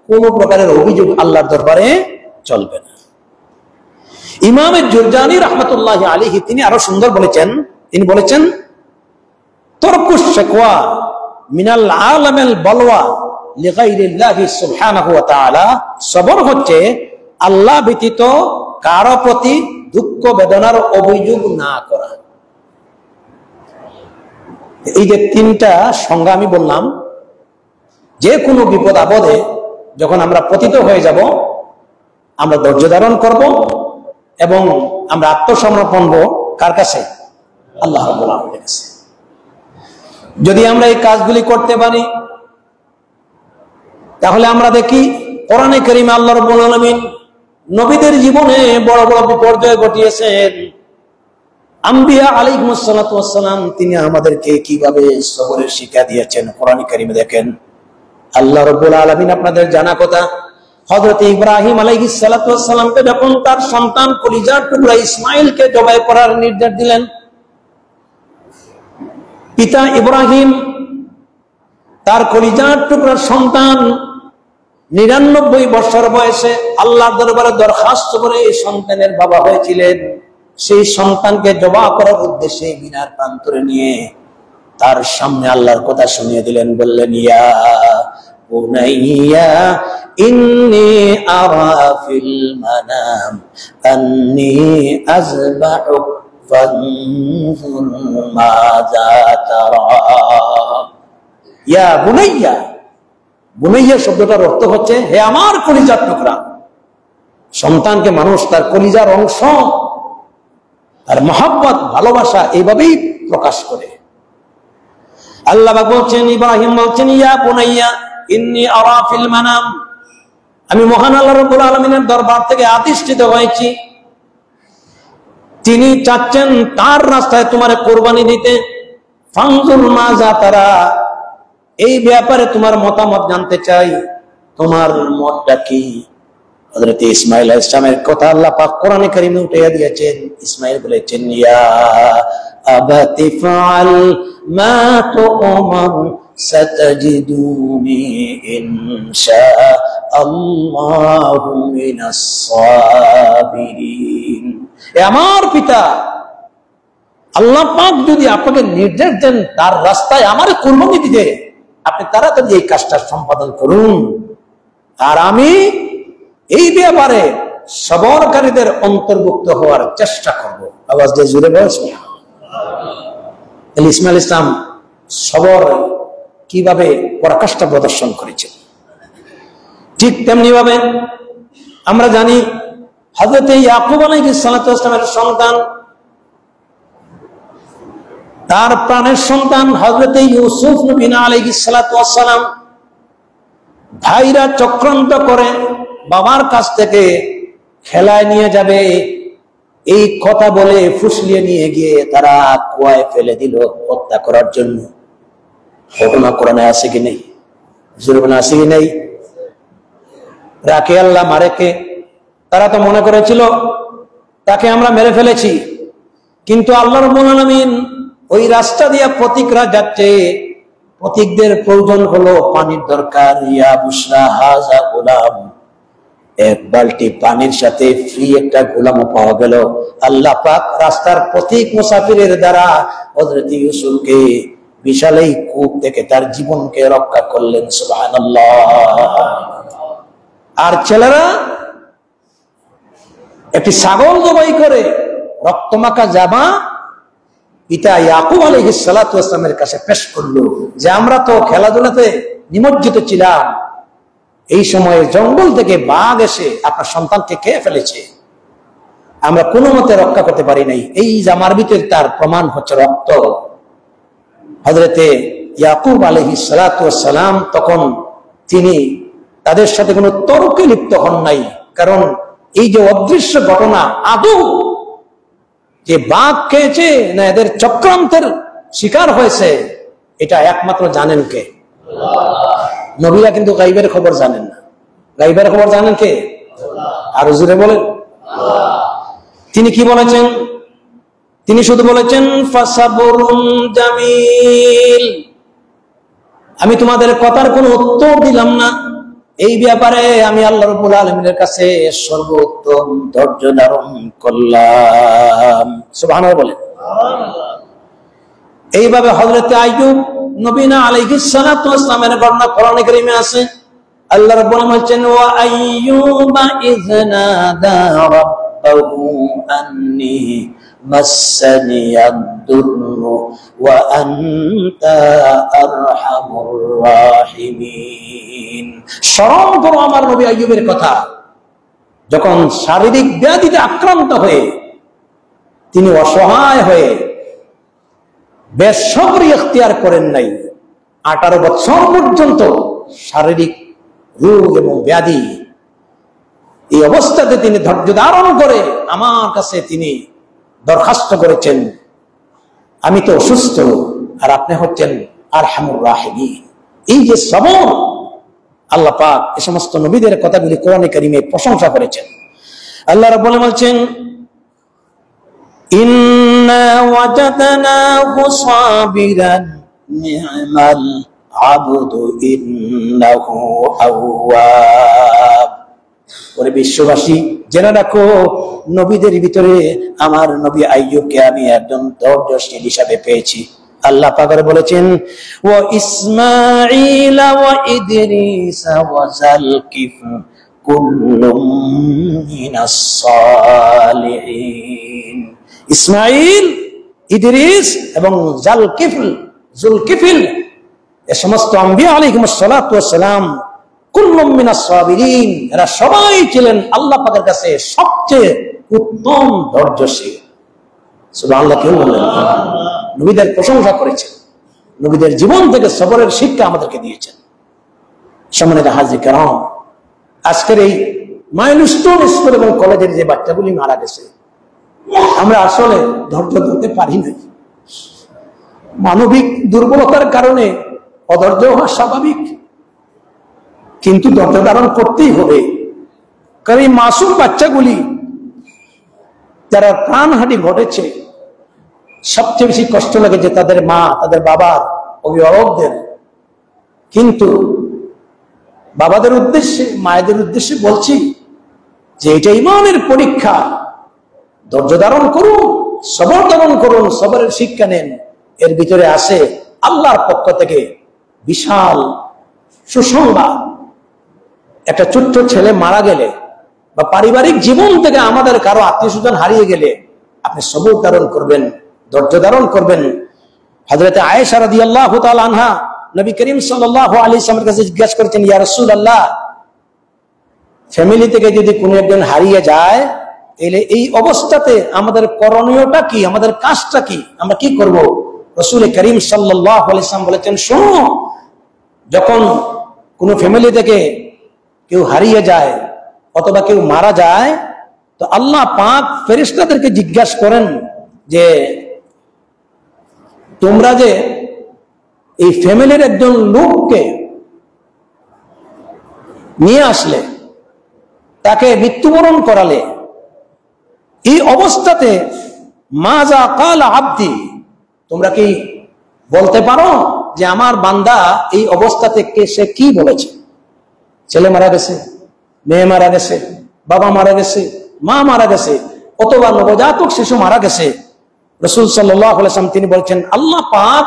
কোনো প্রকারের অভিযোগ আল্লাহর দরবারে চলবে না। ইমাম জুরজানি রাহমাতুল্লাহি আলাইহি তিনি আরো সুন্দর বলেছেন, তিনি বলেছেন তরকুশ শাকওয়া মিনাল আলামিল বালওয়া লিগাইরিল্লাহি সুবহানাহু ওয়া তাআলা, সবর হচ্ছে আল্লাহ ব্যতীত কারো প্রতি দুঃখ বেদনার অভিযোগ না করা। এই যে তিনটা সংজ্ঞা আমি বললাম, যে কোনো বিপদ আপদে যখন আমরা পতিত হয়ে যাব আমরা ধৈর্য ধারণ করব এবং আমরা আত্মসমর্পণ কার কাছে? আল্লাহ রাব্বুল আলামিনের কাছে। যদি আমরা এই কাজগুলি করতে পারি তাহলে আমরা দেখি কোরআনে কারীমে আল্লাহ রাব্বুল আলামিন নবীদের জীবনে বড় বড় বিপর্যয় ঘটিয়েছেন। আম্বিয়া আলাইহিমুস সালাতু ওয়াস সালাম তিনি আমাদেরকে কিভাবে সবরের শিক্ষা দিয়েছেন কোরআনে কারীমে দেখেন। আল্লাহ রাব্বুল আলামিন আপনাদের জানা কথা, হযরত ইব্রাহিম আলাইহিস সালাতু ওয়াস সালামকে যখন তার সন্তান কলিজার টুকরা ইসমাঈলকে জবাই করার নির্দেশ দিলেন, পিতা ইব্রাহিম তার কলিজার টুকরা সন্তান 99 বছর বয়সে আল্লাহর দরবারে দরখাস্ত করে এই সন্তানের বাবা হয়েছিলেন। সেই সন্তানকে জবাই করার উদ্দেশ্যে মিনার প্রান্তরে নিয়ে তার সামনে আল্লাহর কথা শুনিয়ে দিলেন, বললেন ইয়া বুনাইয়া ইন্নী আরা ফিল মানাম আন্নী আযবাহুক ফানজুর মাযা তারা। ইয়া বুনাইয়া, বুনাইয়া শব্দটার অর্থ হচ্ছে হে আমার কলিজার টুকরা। সন্তানকে মানুষ তার কলিজার অংশ, তার মহব্বত ভালোবাসা এইভাবেই প্রকাশ করে। আল্লাহ বলছেন, ইব্রাহিম বলছেন ইয়া বুনাইয়া ইন্নী আরা ফিল মানাম, আমি মহান আল্লাহ রাব্বুল আলামিনের দরবার থেকে আদিষ্টিত হয়েছি, তিনি চাচ্ছেন তার রাস্তায় তোমার কোরবানি দিতে। ফানজুর মাযা তারা, এই ব্যাপারে তোমার মতামত জানতে চাই, তোমার মতটা কি? হযরত ইসমাঈল আলাইহিস সালামের কথা আল্লাহ পাক কোরআনে কারীমে উঠাইয়া দিয়েছেন। ইসমাঈল বলেছেন ইয়া আবাতি ফাআল মা তু'মার সাতাজিদুনি ইনশাআল্লাহু মিনাস সাবিরিন। এ আমার পিতা, আল্লাহ পাক যদি আপনাকে নির্দেশ দেন তার রাস্তায় আমার কুরবানি দিতে, আপনি তাড়াতাড়ি এই কাজটা সম্পাদন করুন, আর আমি এই ব্যাপারে সবরকারীদের অন্তর্ভুক্ত হওয়ার চেষ্টা করব। আওয়াজ দিয়ে জুড়ে বলছি। ইসমাঈল ইসলাম সবর কিভাবে পরাকাষ্ঠা প্রদর্শন করেছেন, ঠিক তেমনি ভাবে আমরা জানি হযরত ইয়াকুব আলাইহিস সালাতু ওয়াস সালামের সন্তান, তার প্রাণের সন্তান হযরত ইউসুফ নবী আলাইহিস সালাতু ওয়াস সালাম, ভাইরা চক্রান্ত করে বাবার কাছ থেকে খেলায় নিয়ে যাবে এই কথা বলে ফুসলিয়ে নিয়ে গিয়ে তারা কুয়ায় ফেলে দিল হত্যা করার জন্য। ঘটনা কোরআনে আছে কি নেই? জুরবান আছে কি নেই? রাকে আল্লাহ মারেকে, তারা তো মনে করেছিল তাকে আমরা মেরে ফেলেছি, কিন্তু আল্লাহ রাব্বুল আলামিন ওই রাস্তা দিয়ে প্রতীকরা যাচ্ছে, প্রতীকদের প্রয়োজন হলো পানির দরকার। ইয়া বুশরা হাযা গোলাম, এক বালতি পানির সাথে ফ্রি একটা গোলাম পাওয়া গেল। আল্লাহ পাক রাস্তার প্রতীক মুসাফিরের দ্বারা হযরত ইউসুফকে বিশাল এই কূপ থেকে তার জীবনকে রক্ষা করলেন। সুবহানাল্লাহ। আর ছেলেরা একটি ছাগল জবাই করে রক্তমাখা জামা পিতা ইয়াকুব আলাইহিস সালাতু ওয়াস সালামের কাছে পেশ করলো যে আমরা তো খেলাধুলাতে নিমজ্জিত ছিলাম, এই সময়ে জঙ্গল থেকে বাঘ এসে আপনার সন্তানকে খেয়ে ফেলেছে, আমরা কোনো মতে রক্ষা করতে পারি নাই, এই জামার ভিতরে তার প্রমাণ হচ্ছে রক্ত। হযরতে ইয়াকুব আলাইহিস সালাতু ওয়াস সালাম তখন তিনি তাদের সাথে কোনো তর্কে লিপ্ত হন নাই, কারণ এই যে অদৃশ্য ঘটনা আদৌ যে বাঘ খেয়েছে না এদের চক্রান্তের শিকার হয়েছে, এটা একমাত্র জানেন কে? নবীরা কিন্তু গায়বের খবর জানেন না। গায়বের খবর জানেন কে? আর জোরে বলেন। তিনি কি বলেছেন? তিনি শুধু বলেছেন ফাসাবরুন জামিল, আমি তোমাদের কথার কোনো উত্তর দিলাম না, এই ব্যাপারে আমি আল্লাহ রাব্বুল আলামিনের কাছে সর্বোত্তম ধৈর্য ধারণ করলাম। সুবহানাল্লাহ বলেন। এইভাবে হযরত আইয়ুব নবীনা আলাইহিস সালাতু ওয়াস সালামের ঘটনা কোরআনে কারীমে আছে। আল্লাহ রাব্বুল আলামিন বলেন ওয়া আইয়ুবা ইয নাদা রাব্বাহু আন্নী মাসসানিয়াদ দুররু ওয়া আনতা আরহামুর রাহিমিন। স্মরণ করো আমার নবী আইয়ুবের কথা, যখন শারীরিক ব্যাধিতে আক্রান্ত হয়ে তিনি অসহায় হয়ে বেসবর ইখতিয়ার করেন নাই। 18 বছর পর্যন্ত শারীরিক রোগ এবং ব্যাধি, এই অবস্থাতে তিনি ধৈর্য ধারণ করে আমার কাছে তিনি দরখাস্ত করেছেন, আমি তো অসুস্থ আর আপনি হচ্ছেন আরহামুর রাহিমিন। এই যে সবর, আল্লাহ পাক এই সমস্ত নবীদের কথাগুলি কোরআনে কারীমে প্রশংসা করেছেন। আল্লাহ রাব্বুল আলামিন বলছেন ইন্না ওয়াজাদনাহু সাবিরান নি'মাল আবদু ইন্নাহু আওয়াব। ওরে বিশ্ববাসী, জেনে রাখো নবীদের ভিতরে আমার নবী আইয়ুবকে আমি একজন ধৈর্যশীল হিসাবে পেয়েছি। আল্লাহ পাক বলেছেন ওয়া ইসমাঈল ওয়া ইদরিস ওয়া যালকিফল কুল্লুম মিনাস সালিহিন। ইসমাঈল, ইদরিস এবং জুলকিফল এ সমস্ত আম্বিয়া আলাইহিমুস সালাতু ওয়াস সালাম কুল্লুম মিনাস সাবিরিন, এরা সবাই ছিলেন আল্লাহ পাকের কাছে সবচেয়ে উত্তম ধৈর্যশীল। সুবহানাল্লাহ। কেউ বললেন নবীদের প্রশংসা করেছেন, নবীদের জীবন থেকে সবরের শিক্ষা আমাদেরকে দিয়েছেন। সম্মানিত হাজী কেরাম, আজকের এই মাইলস্টোন স্কুল এবং কলেজের যে বাচ্চাগুলি মারা গেছে, আমরা আসলে ধৈর্য ধরতে পারি না। মানবিক দুর্বলতার কারণে অধৈর্য হওয়া স্বাভাবিক, কিন্তু ধৈর্য ধারণ করতেই হবে। কারণ এই মাসুম বাচ্চাগুলি যারা প্রাণহানি ঘটেছে, সবচেয়ে বেশি কষ্ট লেগেছে তাদের মা, তাদের বাবার, অভিভাবকদের। কিন্তু বাবাদের উদ্দেশ্যে, মায়েদের উদ্দেশ্যে বলছি যে এটা ঈমানের পরীক্ষা। ধৈর্য ধারণ করুন, সবর ধারণ করুন, সবরের শিক্ষা নেন। এর ভিতরে আসে আল্লাহর পক্ষ থেকে বিশাল সুসংবাদ। একটা ছোট্ট ছেলে মারা গেলে বা পারিবারিক জীবন থেকে আমাদের কারো আত্মীয় স্বজন হারিয়ে গেলে আপনি সবর ধারণ করবেন, ধৈর্য ধারণ করবেন। হযরত আয়েশা রাদিয়াল্লাহু তাআলা আনহা নবী করিম সাল্লাল্লাহু আলাইহি ওয়াসাল্লামের কাছে জিজ্ঞাসা করেছেন, ইয়া রাসূলুল্লাহ, ফ্যামিলি থেকে যদি কোনো একজন হারিয়ে যায়, তাহলে এই অবস্থাতে আমাদের করণীয়টা কি, আমাদের কাজটা কি, আমরা কি করব? রাসূল করিম সাল্লাল্লাহু আলাইহি ওয়াসাল্লাম বলেছেন, শোনো, যখন কোনো ফ্যামিলি থেকে কেউ হারিয়ে যায় অথবা কেউ মারা যায়, তো আল্লাহ পাক ফেরেশতাদেরকে জিজ্ঞাসা করেন যে তোমরা যে এই ফ্যামিলির একজন লোককে নিয়ে আসলে, তাকে মৃত্যুবরণ করালে, এই অবস্থাতে মাজা কালা আব্দি, তোমরা কি বলতে পারো যে আমার বান্দা এই অবস্থা থেকে সে কি বলেছে? ছেলে মারা গেছে, মেয়ে মারা গেছে, বাবা মারা গেছে, মা মারা গেছে, অথবা নবজাতক শিশু মারা গেছে। রাসূল সাল্লাল্লাহু আলাইহি ওয়াসাল্লাম তিনি বলছেন, আল্লাহ পাক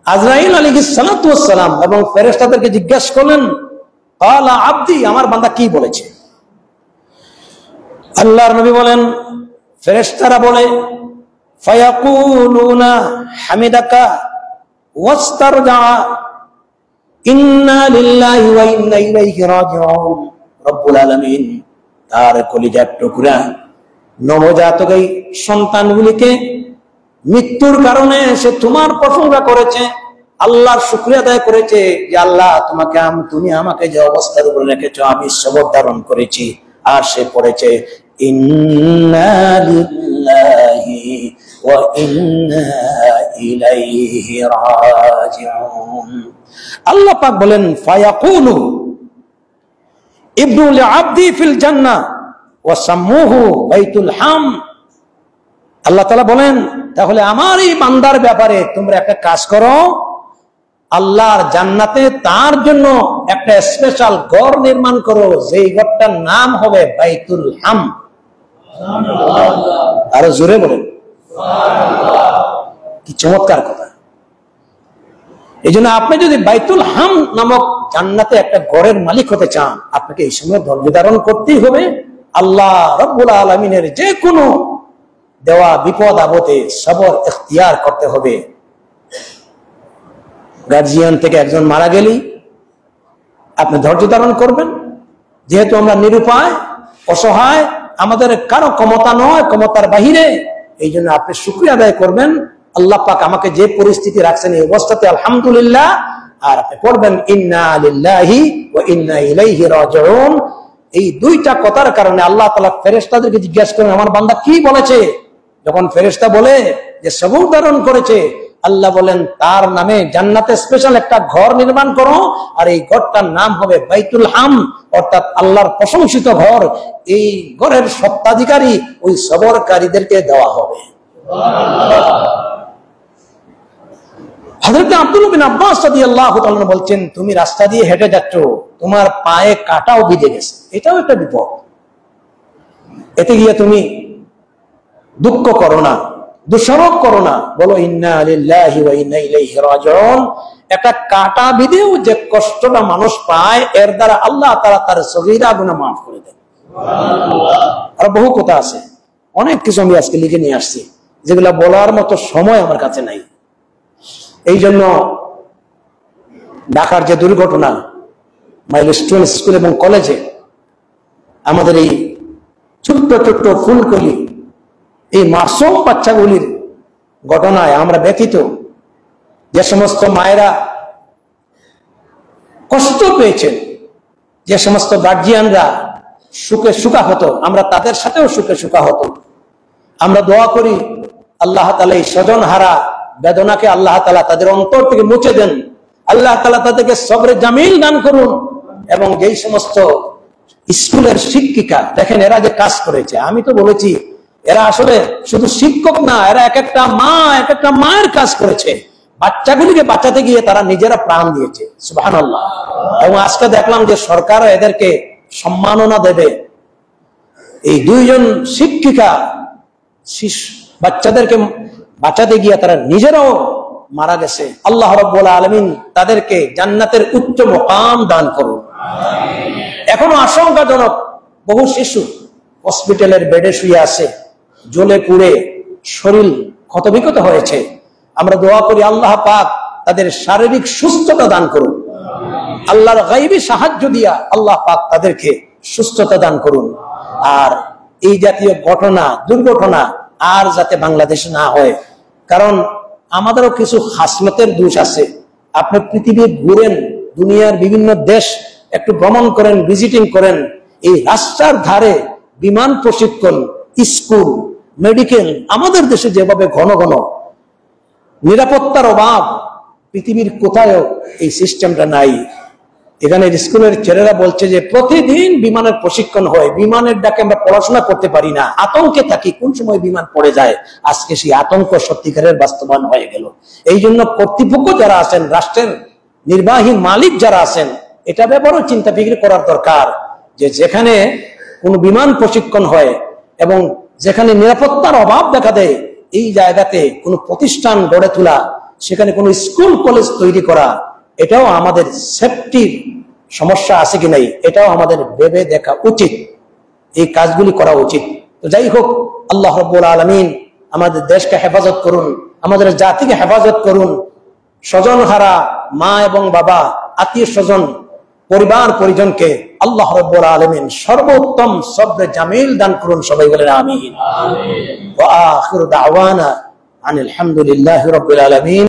আজরাইল আলাইহিস সালাতু ওয়াস সালাম এবং ফেরেশতাদেরকে জিজ্ঞাসা করলেন, কালা আব্দি, আমার বান্দা কি বলেছে? আল্লাহর নবী বলেন, ফেরেশতারা বলে, ফায়াকুলুনা হামিদাকা ওয়াস্তারজা ইন্না লিল্লাহি ওয়া ইন্না ইলাইহি রাজিউন। রব্বুল আলামিন তার কলিজার টুকরা নবজাতক এই সন্তানগুলিকে মৃত্যুর কারণে সে তোমার প্রশংসা করেছে, আল্লাহর শুকরিয়া আদায় করেছে যে আল্লাহ তুমি আমাকে যে অবস্থার উপরে রেখেছো আমি সবর ধারণ করেছি। আর সে পড়েছে ইন্না লিল্লাহি ওয়া ইন্না ইলাইহি রাজিউন। আল্লাহ পাক বলেন, ফায়াকুলু ইবনুল আবদি ফিল জান্নাহ ওয়া সাম্মুহু বাইতুল হাম। আল্লাহ তাআলা বলেন, তাহলে আমার এই বান্দার ব্যাপারে তোমরা একটা কাজ করো, আল্লাহর জান্নাতে তার জন্য একটা স্পেশাল ঘর নির্মাণ করো, যেই ঘরটার নাম হবে বাইতুল হাম। আরো জোরে বলেন, কি চমৎকার কথা। এই জন্য আপনি যদি বাইতুল হাম নামক জান্নাতে একটা ঘরের মালিক হতে চান, আপনাকে এই সময় ধৈর্য ধারণ করতেই হবে। আল্লাহ রাব্বুল আলামিনের যে কোনো দেওয়া বিপদ আপদে সবর ইখতিয়ার করতে হবে। গার্জিয়ান থেকে একজন মারা গেলেই আপনি ধৈর্য ধারণ করবেন, যেহেতু আমরা নিরুপায়, অসহায়, আমাদের কারো ক্ষমতা নয়, ক্ষমতার বাহিরে। এই জন্য আপনি শুকরিয়া আদায় করবেন, আল্লাহ পাক আমাকে যে পরিস্থিতি রাখছেন এই অবস্থাতে আলহামদুলিল্লাহ। আর আপনি পড়বেন ইন্না লিল্লাহি ওয়া ইন্না ইলাইহি রাজিউন। এই দুইটা কথার কারণে আল্লাহ তাআলা ফেরেশতাদেরকে জিজ্ঞাসা করেন, আমার বান্দা কি বলেছে? যখন ফেরেশতা বলে যে সবর ধারণ করেছে, আল্লাহ বলেন তার নামে জান্নাতে স্পেশাল একটা ঘর নির্মাণ করো, আর এই ঘরটার নাম হবে বাইতুল হাম, অর্থাৎ আল্লাহর প্রশংসিত ঘর। এই ঘরের সত্ত্বাধিকারী ওই সবরকারীদেরকে দেওয়া হবে। হযরত আব্দুল্লাহ বিন আব্বাস রাদিয়াল্লাহু তাআলা বলছেন, তুমি রাস্তা দিয়ে হেঁটে যাচ্ছ, তোমার পায়ে কাঁটাও বিঁধে গেছে, এটাও একটা বিপদ। এতে গিয়ে তুমি দুঃখ করো না, দোষারোপ করো না, বলো ইন্না লিল্লাহি ওয়া ইন্না ইলাইহি রাজিউন। একটা কাঁটা বিঁধেও যে কষ্টটা মানুষ পায়, এর দ্বারা আল্লাহ তাআলা তার সগীরা গুনাহ মাফ করে দেন। আর বহু কথা আছে, অনেক কিছু আমি আজকে লিখে নিয়ে আসছি, যেগুলো বলার মতো সময় আমার কাছে নাই। এই জন্য ঢাকার যে দুর্ঘটনা, মাইলস্টোন স্কুল এবং কলেজে আমাদের এই ছোট্ট ছোট্ট ফুলকলি, এই মাসুম বাচ্চাগুলির ঘটনায় আমরা ব্যথিত। যে সমস্ত মায়েরা কষ্ট পেয়েছেন, যে সমস্ত গার্জিয়ানরা সুখে সুখাহত, আমরা তাদের সাথেও সুখে সুখাহত। আমরা দোয়া করি আল্লাহ তাআলা এই স্বজন হারা বেদনাকে আল্লাহ তাআলা তাদের অন্তর থেকে মুছে দেন, আল্লাহ তাআলা তাদেরকে সবরে জামিল দান করুন। এবং যেই সমস্ত স্কুলের শিক্ষিকা দেখেন এরা যে কাজ করেছে, আমি তো বলেছি এরা আসলে শুধু শিক্ষক না, এরা এক একটা মা, এক একটা মায়ের কাজ করেছে। বাচ্চাগুলিকে বাঁচাতে গিয়ে তারা নিজেরা প্রাণ দিয়েছে, সুবহানাল্লাহ। এবং আজকে দেখলাম যে সরকারও এদেরকে সম্মাননা দেবে। এই দুইজন শিক্ষিকা বাচ্চাদেরকে বাঁচাতে গিয়ে তারা নিজেরাও মারা গেছে। আল্লাহ রাব্বুল আলামিন তাদেরকে জান্নাতের উচ্চ মুকাম দান করুন। এখনো আশঙ্কাজনক বহু শিশু হসপিটালের বেডে শুয়ে আছে, জ্বলে পুড়ে শরীর ক্ষতবিক্ষত হয়েছে। আমরা দোয়া করি আল্লাহ পাক তাদের শারীরিক সুস্থতা দান করুন, আল্লাহর গায়বী সাহায্য দিয়া আল্লাহ পাক তাদেরকে সুস্থতা দান করুন। আর এই জাতীয় ঘটনা, দুর্ঘটনা আর যাতে বাংলাদেশে না হয়, কারণ আমাদেরও কিছু খাসলতের দোষ আছে। আপনি পৃথিবী ঘুরেন, দুনিয়ার বিভিন্ন দেশ একটু ভ্রমণ করেন, ভিজিটিং করেন, এই রাস্তার ধারে বিমান প্রশিক্ষণ, স্কুল, মেডিকেল, আমাদের দেশে যেভাবে ঘন ঘন, নিরাপত্তার অভাব, পৃথিবীর কোথাও এই সিস্টেমটা নাই। এখানে স্কুলের ছেলেরা বলছে যে প্রতিদিন বিমানের প্রশিক্ষণ হয়, বিমানের ডাকে আমরা পড়াশোনা করতে পারি না, আতঙ্কে থাকি কোন সময় বিমান পড়ে যায়। আজকে সেই আতঙ্ক সত্যিকারের বাস্তবায়ন হয়ে গেল। এই জন্য কর্তৃপক্ষ যারা আছেন, রাষ্ট্রের নির্বাহী মালিক যারা আছেন, এটা ব্যাপারেও চিন্তা ফিকির করার দরকার যে যেখানে কোনো বিমান প্রশিক্ষণ হয় এবং যেখানে নিরাপত্তার অভাব দেখা দেয়, এই জায়গাতে কোনো প্রতিষ্ঠান গড়ে তোলা, সেখানে কোনো স্কুল কলেজ তৈরি করা, এটাও আমাদের সেফটির সমস্যা আছে কি নাই, এটাও আমাদের ভেবে দেখা উচিত। এই কাজগুলি করা উচিত। তো যাই হোক, আল্লাহ রাব্বুল আলামিন আমাদের দেশকে হেফাজত করুন, আমাদের জাতিকে হেফাজত করুন। স্বজন হারা মা এবং বাবা, আত্মীয় স্বজন, পরিবার পরিজনকে আল্লাহ রাব্বুল আলামিন সর্বোত্তম সবরে জামিল দান করুন। সবাই বলেন আমিন। ওয়া আখিরু দাওয়ানা আনিল হামদুলিল্লাহি রাব্বিল আলামিন।